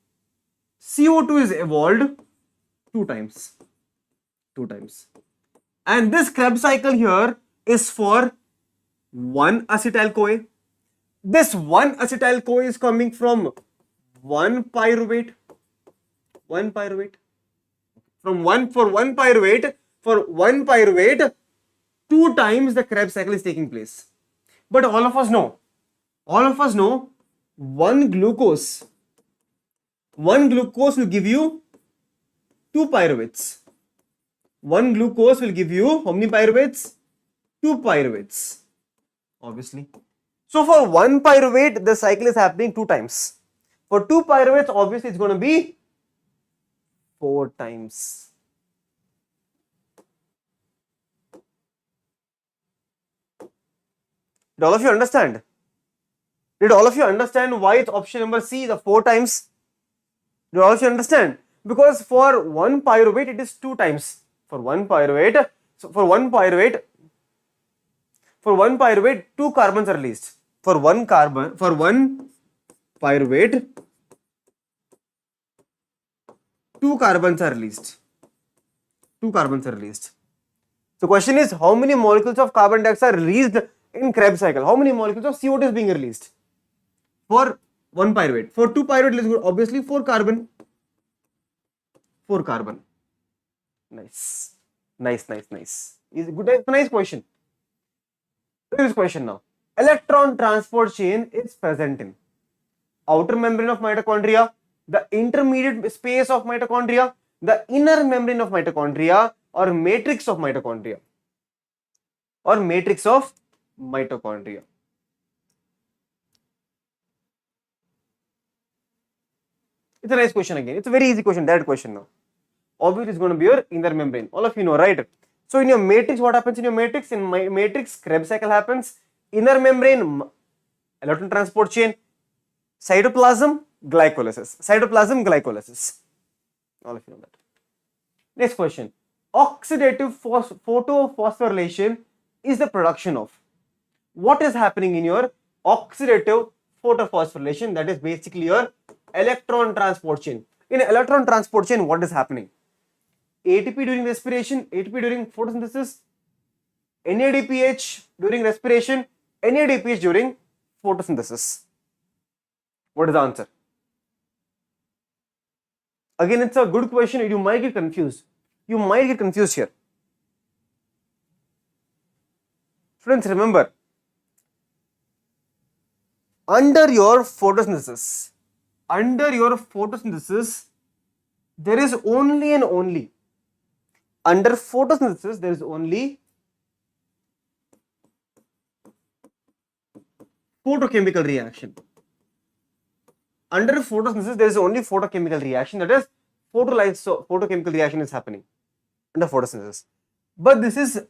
[SPEAKER 1] CO2 is evolved two times. And this Krebs cycle here is for one acetyl-CoA. This one acetyl-CoA is coming from one pyruvate. For one pyruvate, two times the Krebs cycle is taking place. But all of us know, one glucose will give you two pyruvates. One glucose will give you how many pyruvates? Two pyruvates, obviously. So for one pyruvate, the cycle is happening two times. For two pyruvates, obviously it's going to be four times. Did all of you understand? Did all of you understand why it's option number C, the four times? Did all of you understand? Because for one pyruvate, it is two times. For one pyruvate, two carbons are released. For one pyruvate, two carbons are released. So question is, how many molecules of carbon dioxide are released in Krebs cycle? How many molecules of CO2 is being released? For one pyruvate. For two pyruvate, obviously four carbon. Nice. Is it good? It's a nice question. Look at this question now. Electron transport chain is present in outer membrane of mitochondria, the intermediate space of mitochondria, the inner membrane of mitochondria, or matrix of mitochondria. It's a nice question again. It's a very easy question, direct question now. Obviously, it's going to be your inner membrane. All of you know, right? So in your matrix, what happens in your matrix? In my matrix, Krebs cycle happens. Inner membrane, electron transport chain, cytoplasm, glycolysis. All of you know that. Next question. Oxidative photophosphorylation is the production of. What is happening in your oxidative photophosphorylation? That is basically your electron transport chain. In electron transport chain, what is happening? ATP during respiration, ATP during photosynthesis, NADPH during respiration, NADPH during photosynthesis. What is the answer? Again, it's a good question. You might get confused. Here. Friends, remember, under your photosynthesis, there is only and only, under photosynthesis, there is only photochemical reaction. Under photosynthesis, there is only photochemical reaction, that is, photochemical reaction is happening under photosynthesis. But this is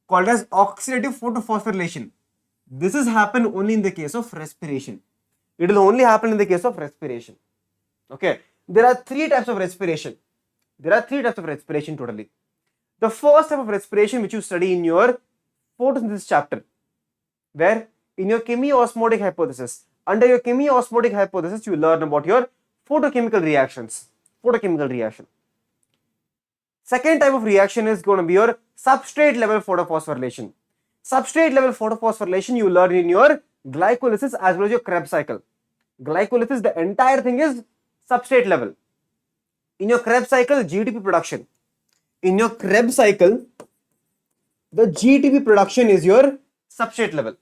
[SPEAKER 1] called as oxidative photophosphorylation. This is happen only in the case of respiration. It will only happen in the case of respiration. Okay. There are three types of respiration. Totally. The first type of respiration which you study in your photosynthesis chapter, where in your chemiosmotic hypothesis, under your chemiosmotic hypothesis, you learn about your photochemical reactions. Second type of reaction is going to be your substrate level photophosphorylation. Substrate level photophosphorylation you learn in your glycolysis as well as your Krebs cycle. Glycolysis, the entire thing is substrate level. In your Krebs cycle, GTP production. In your Krebs cycle, the GTP production is your substrate level.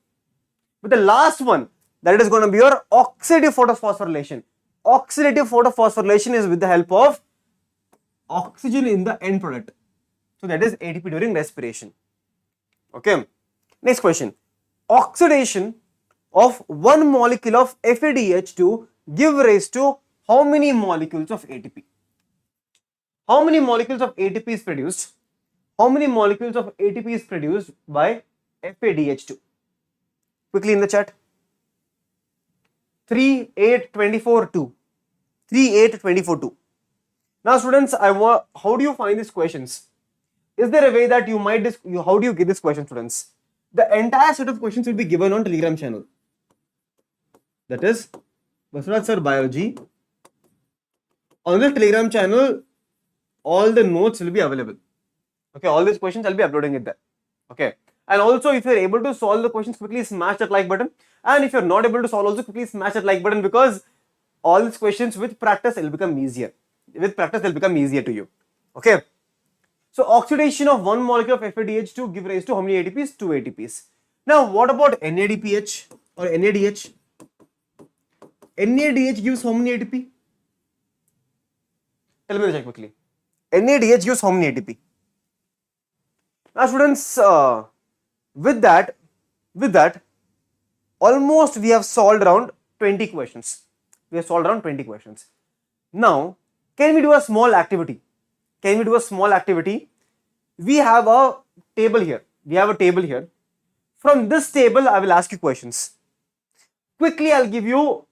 [SPEAKER 1] But the last one, that is going to be your oxidative photophosphorylation. Oxidative photophosphorylation is with the help of oxygen in the end product. So that is ATP during respiration. Okay. Next question. Oxidation of one molecule of FADH2 give rise to how many molecules of ATP? How many molecules of ATP is produced? How many molecules of ATP is produced by FADH2? Quickly in the chat. 3, 8, 24, 2. 3, 8, 24, 2. Now students, how do you find these questions? Is there a way that you might, how do you get this question, students? The entire set of questions will be given on Telegram channel. That is Basavaraj Sir Biology. On the Telegram channel, all the notes will be available. Okay, all these questions I'll be uploading it there. Okay, and also if you're able to solve the questions quickly, smash that like button. And if you're not able to solve, also quickly smash that like button, because all these questions with practice will become easier. With practice, they'll become easier to you. Okay. So oxidation of one molecule of FADH2 give rise to how many ATPs? 2 ATPs. Now what about NADPH or NADH? NADH gives how many ATP? Tell me the check quickly. NADH gives how many ATP? Now students, with that, almost we have solved around 20 questions. We have solved around 20 questions. Now, can we do a small activity? Can we do a small activity? We have a table here. From this table, I will ask you questions. Quickly, I will give you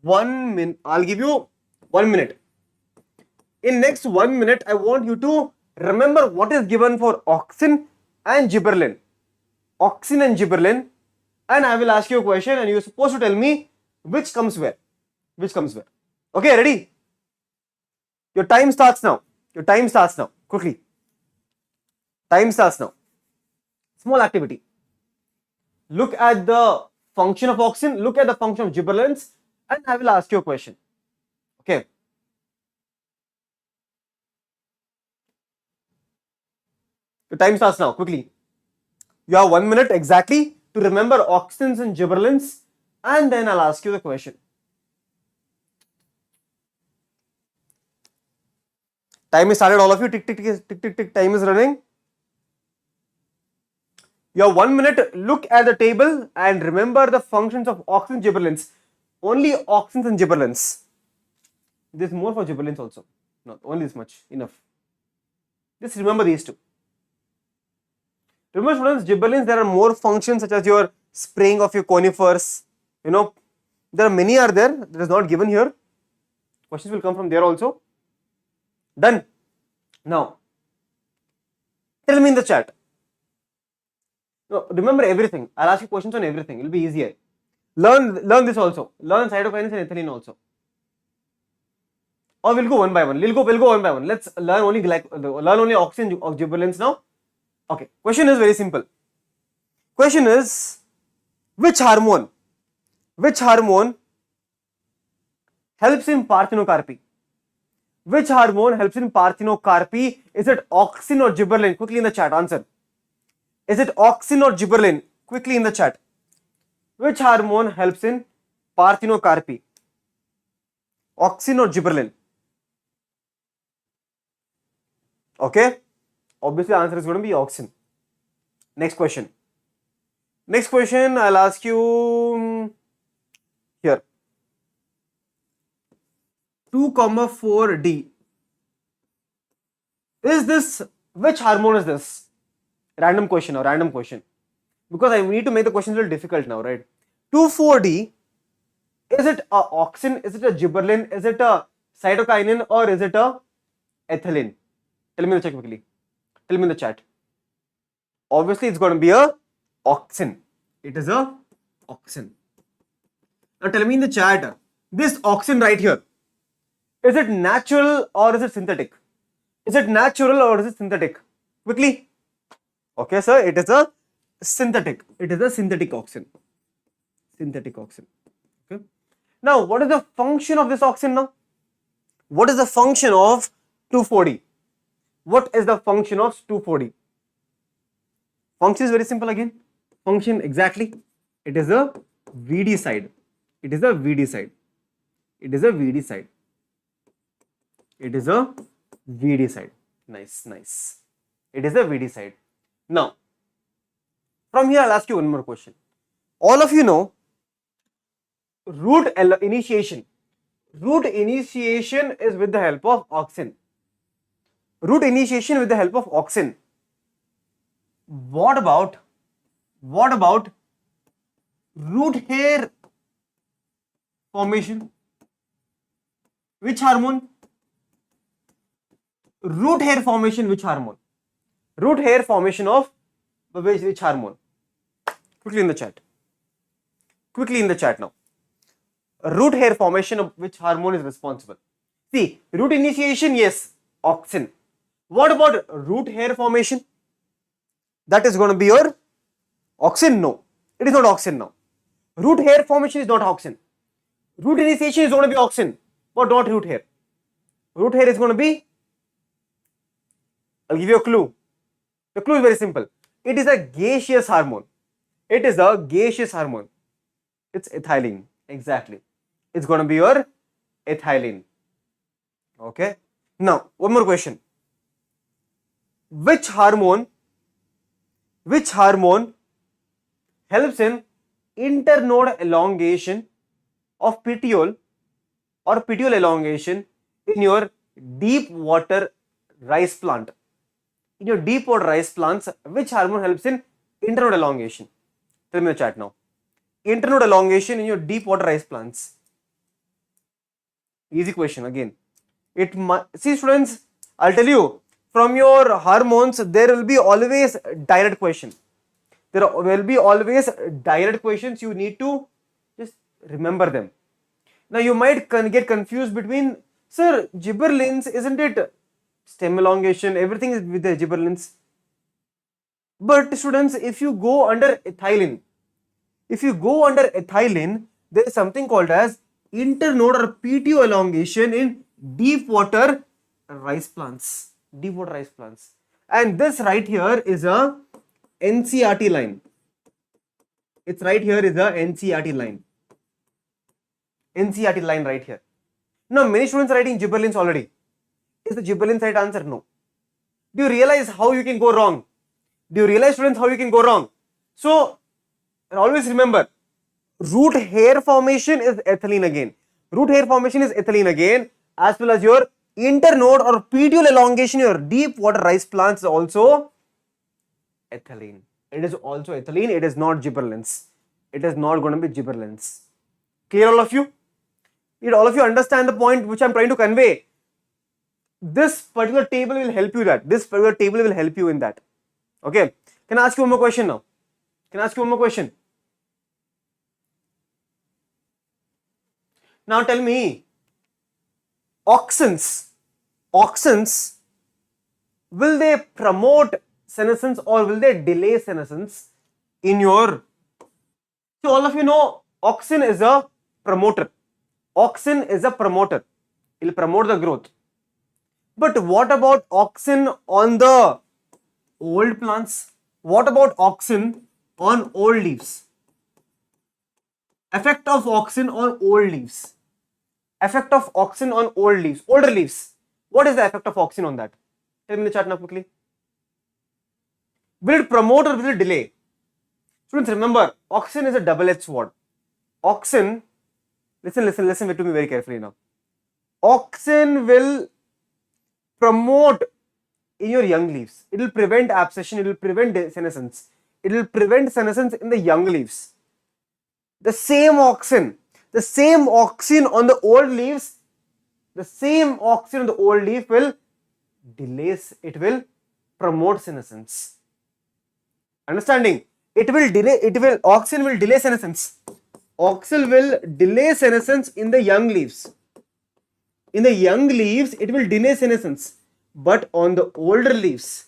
[SPEAKER 1] 1 minute. I'll give you 1 minute. In next 1 minute, I want you to remember what is given for auxin and gibberellin. Auxin and gibberellin. And I will ask you a question and you're supposed to tell me which comes where. Okay, ready? Your time starts now. Quickly. Time starts now. Small activity. Look at the function of auxin, look at the function of gibberellins, and I will ask you a question. Okay. Your time starts now. Quickly. You have 1 minute exactly to remember auxins and gibberellins, and then I'll ask you the question. Time is started, all of you. Tick, tick, tick, tick, tick, tick. Time is running. You have 1 minute. Look at the table and remember the functions of auxins and gibberellins. Only auxins and gibberellins. There's more for gibberellins also. Not only this much. Enough. Just remember these two. Remember students, gibberellins, there are more functions such as your spraying of your conifers. You know, there are many are there. That is not given here. Questions will come from there also. Done. Now, tell me in the chat. No, remember everything. I'll ask you questions on everything. It will be easier. Learn this also. Learn cytokinins and ethylene also. Or we'll go one by one. We'll go one by one. Let's learn only auxin of gibberellins now. Okay. Question is very simple. Question is, which hormone helps in parthenocarpy? Which hormone helps in parthenocarpy? Is it auxin or gibberellin? Quickly in the chat, answer. Is it auxin or gibberellin? Quickly in the chat. Which hormone helps in parthenocarpy? Auxin or gibberellin? Okay. Obviously, the answer is going to be auxin. Next question. I'll ask you here. 2,4D. Which hormone is this? Random question. Because I need to make the questions a little difficult now, right? 2,4D, is it a auxin, is it a gibberellin, is it a cytokinin, or is it a ethylene? Tell me in the chat quickly. Tell me in the chat. Obviously, it's going to be a auxin. It is a auxin. Now tell me in the chat, this auxin right here, is it natural or is it synthetic? Quickly. Okay, sir, it is a synthetic. Auxin. Okay. Now, what is the function of this auxin now? What is the function of 2,4-D? What is the function of 2,4-D? Function is very simple again. Function exactly. It is a VD side. Nice. It is a VD side. Now, from here I'll ask you one more question. All of you know root initiation. Root initiation is with the help of auxin. What about root hair formation. Which hormone? Root hair formation. Which hormone? Root hair formation of which hormone? Quickly in the chat. Quickly in the chat now. Root hair formation of which hormone is responsible? See, root initiation, yes, auxin. What about root hair formation? That is going to be your auxin? No, it is not auxin now. Root hair formation is not auxin. Root initiation is going to be auxin, but not root hair. Root hair is going to be, I'll give you a clue. The clue is very simple. It is a gaseous hormone. It is a gaseous hormone. It's ethylene. Exactly. It's going to be your ethylene. Okay. Now, one more question. Which hormone helps in internode elongation of petiole or petiole elongation in your deep water rice plant? In your deep water rice plants, which hormone helps in internode elongation? Tell me in the chat now. Internode elongation in your deep water rice plants. Easy question again. See students, I'll tell you, from your hormones, there will be always direct question. There will be always direct questions. You need to just remember them. Now you might get confused between, sir, gibberellins, isn't it stem elongation? Everything is with the gibberellins. But students, if you go under ethylene, there is something called as internode or petiole elongation in deep water rice plants. And this right here is a NCERT line. It's right here is a NCERT line. NCERT line right here. Now many students are writing gibberellins already. Is the gibberellins right answer? No. Do you realize how you can go wrong? Do you realize, students, how you can go wrong? So always remember, root hair formation is ethylene again. Root hair formation is ethylene again, as well as your internode or petiole elongation, your deep water rice plants is also ethylene. It is also ethylene. It is not gibberellins. It is not going to be gibberellins. Clear, all of you? Did all of you understand the point which I am trying to convey? This particular table will help you that. This particular table will help you in that. Okay. Can I ask you one more question now? Now tell me, auxins, will they promote senescence or will they delay senescence in your? So all of you know, auxin is a promoter. It will promote the growth. But what about auxin on the old plants? What about auxin on old leaves? Effect of auxin on old leaves. Older leaves. What is the effect of auxin on that? Tell me in the chat now quickly. Will it promote or will it delay? Students, remember, auxin is a double-edged sword. Auxin, listen to me very carefully now. Auxin will promote in your young leaves. It will prevent abscission, it will prevent senescence. It will prevent senescence in the young leaves. The same auxin on the old leaves, will delay, it will promote senescence. Understanding? Auxin will delay senescence. Auxin will delay senescence in the young leaves. In the young leaves, it will delay senescence. But on the older leaves,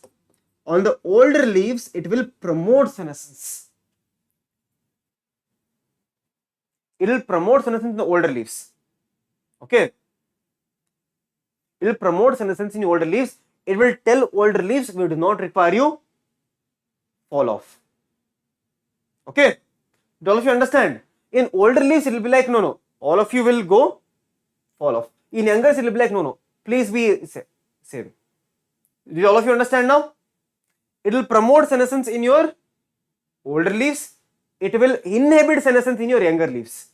[SPEAKER 1] it will promote senescence. It will promote senescence in the older leaves. Okay. It will promote senescence in the older leaves. It will tell older leaves we do not require you, fall off. Okay. Do all of you understand? In older leaves, it will be like, no, all of you will go, fall off. In younger, it will be like, no, please be same. Did all of you understand now? It will promote senescence in your older leaves. It will inhibit senescence in your younger leaves.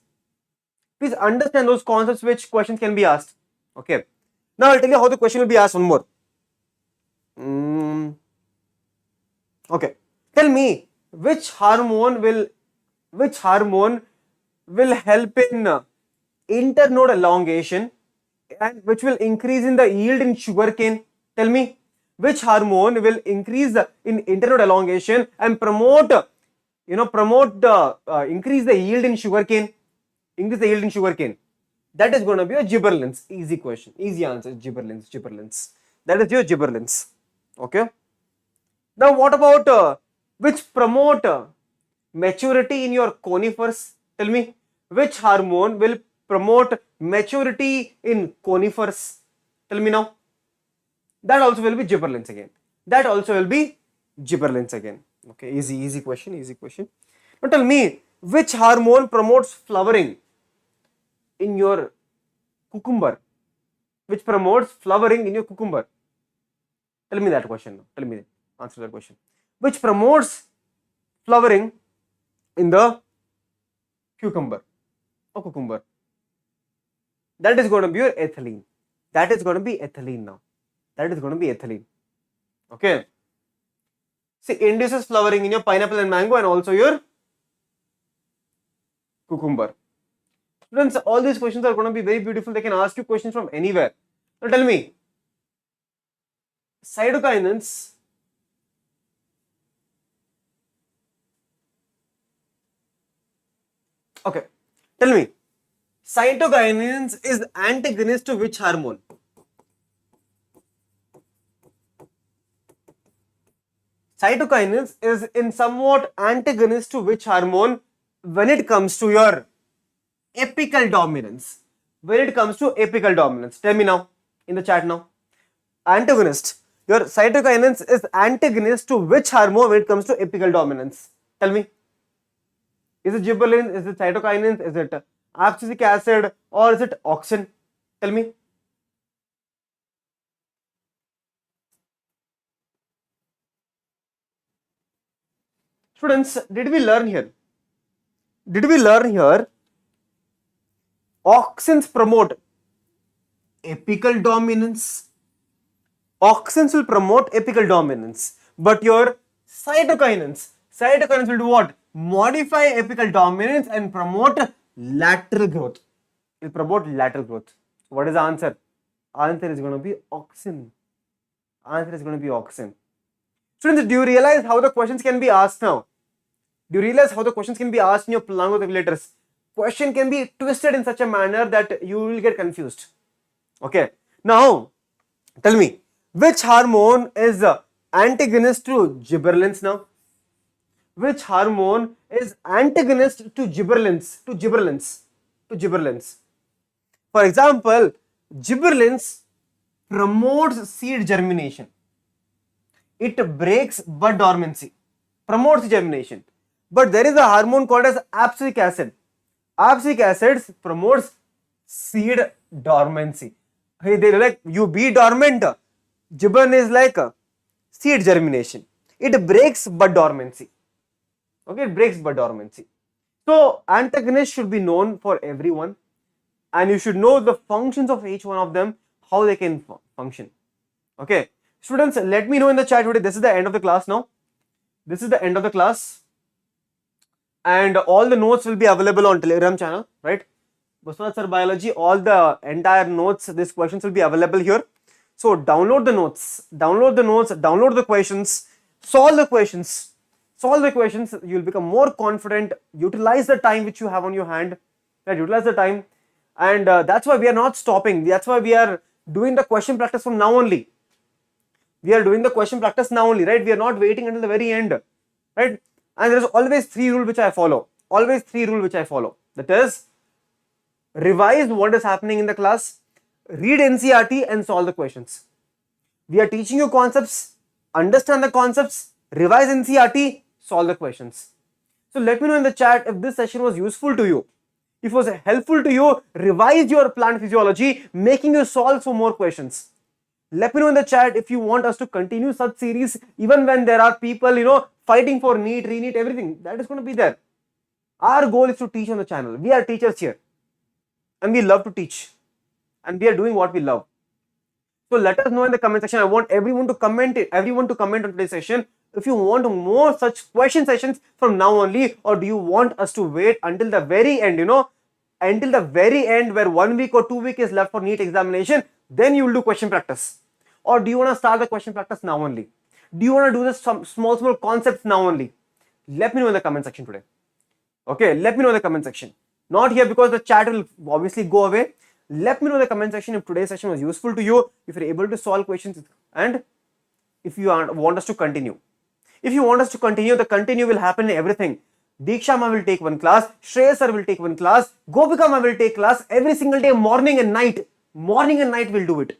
[SPEAKER 1] Please understand those concepts which questions can be asked. Okay. Now I'll tell you how the question will be asked one more. Okay. Tell me which hormone will help in internode elongation and which will increase in the yield in sugarcane? Tell me, which hormone will increase in internode elongation and promote increase the yield in sugarcane? Increase the yield in sugarcane. That is going to be a gibberellins. Easy question, easy answer. Gibberellins. That is your gibberellins. Okay. Now, what about which promote maturity in your conifers? Tell me, which hormone will promote maturity in conifers? Tell me now. That also will be gibberellins again. That also will be gibberellins again. Okay, easy question. Now tell me, which hormone promotes flowering in your cucumber? Which promotes flowering in your cucumber? Tell me that question now. Tell me, answer that question. Which promotes flowering in the cucumber or cucumber? That is going to be your ethylene. That is going to be ethylene now. That is going to be ethylene. Okay. See, induces flowering in your pineapple and mango and also your cucumber. Students, all these questions are going to be very beautiful. They can ask you questions from anywhere. Now tell me, cytokinins okay, tell me, cytokinins is antagonist to which hormone? Cytokinins is in somewhat antagonist to which hormone when it comes to your apical dominance? When it comes to apical dominance, tell me now in the chat now. Antagonist. Your cytokinins is antagonist to which hormone when it comes to apical dominance? Tell me. Is it gibberellins? Is it cytokinins? Is it abscisic acid or is it auxin? Tell me. Students, did we learn here? Auxins promote apical dominance. Auxins will promote apical dominance. But your cytokinins will do what? Modify apical dominance and promote lateral growth. It will promote lateral growth. What is the answer? Answer is going to be auxin. Answer is going to be auxin. Students, do you realize how the questions can be asked now? Do you realize how the questions can be asked in your plant growth regulators? Question can be twisted in such a manner that you will get confused. Okay. Now, tell me, which hormone is antagonist to gibberellins now? Which hormone is antagonist to gibberellins? For example, gibberellins promotes seed germination. It breaks bud dormancy, promotes germination. But there is a hormone called as abscisic acid. Abscisic acid promotes seed dormancy. Hey, they like you be dormant. Gibberellin is like seed germination. It breaks bud dormancy. Okay, it breaks bud dormancy. So antagonists should be known for everyone, and you should know the functions of each one of them, how they can function. Okay, students, let me know in the chat today. This is the end of the class now. This is the end of the class. And all the notes will be available on Telegram channel, right? Basavaraj Sir Biology, all the entire notes, these questions will be available here. So download the notes, download the questions, solve the questions, you'll become more confident, utilize the time which you have on your hand, right? Utilize the time. And that's why we are not stopping. That's why we are doing the question practice from now only. Right? We are not waiting until the very end, right? And there is always three rules which I follow. That is, revise what is happening in the class, read NCERT and solve the questions. We are teaching you concepts, understand the concepts, revise NCERT, solve the questions. So let me know in the chat if this session was useful to you. If it was helpful to you, revise your plant physiology, making you solve for more questions. Let me know in the chat if you want us to continue such series, even when there are people, fighting for NEET, re-NEET, everything. That is going to be there. Our goal is to teach on the channel. We are teachers here. And we love to teach. And we are doing what we love. So let us know in the comment section. I want everyone to comment on today's session. If you want more such question sessions from now only, or do you want us to wait until the very end, until the very end where 1 week or 2 weeks is left for NEET examination, then you will do question practice. Or do you want to start the question practice now only? Do you want to do this some small concepts now only? Let me know in the comment section today. Okay, let me know in the comment section. Not here because the chat will obviously go away. Let me know in the comment section if today's session was useful to you, if you're able to solve questions, and if you want us to continue. If you want us to continue, the continue will happen in everything. Diksha ma will take one class, Shreyas sir will take one class, Gopika ma will take class every single day, morning and night. Morning and night we'll do it.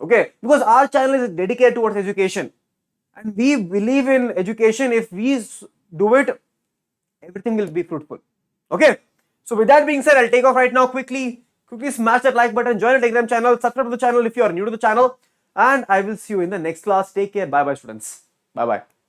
[SPEAKER 1] Okay, because our channel is dedicated towards education. And we believe in education. If we do it, everything will be fruitful. Okay, so with that being said, I'll take off right now quickly. Quickly smash that like button, join the Telegram channel, subscribe to the channel if you are new to the channel, and I will see you in the next class. Take care. Bye bye, students. Bye bye.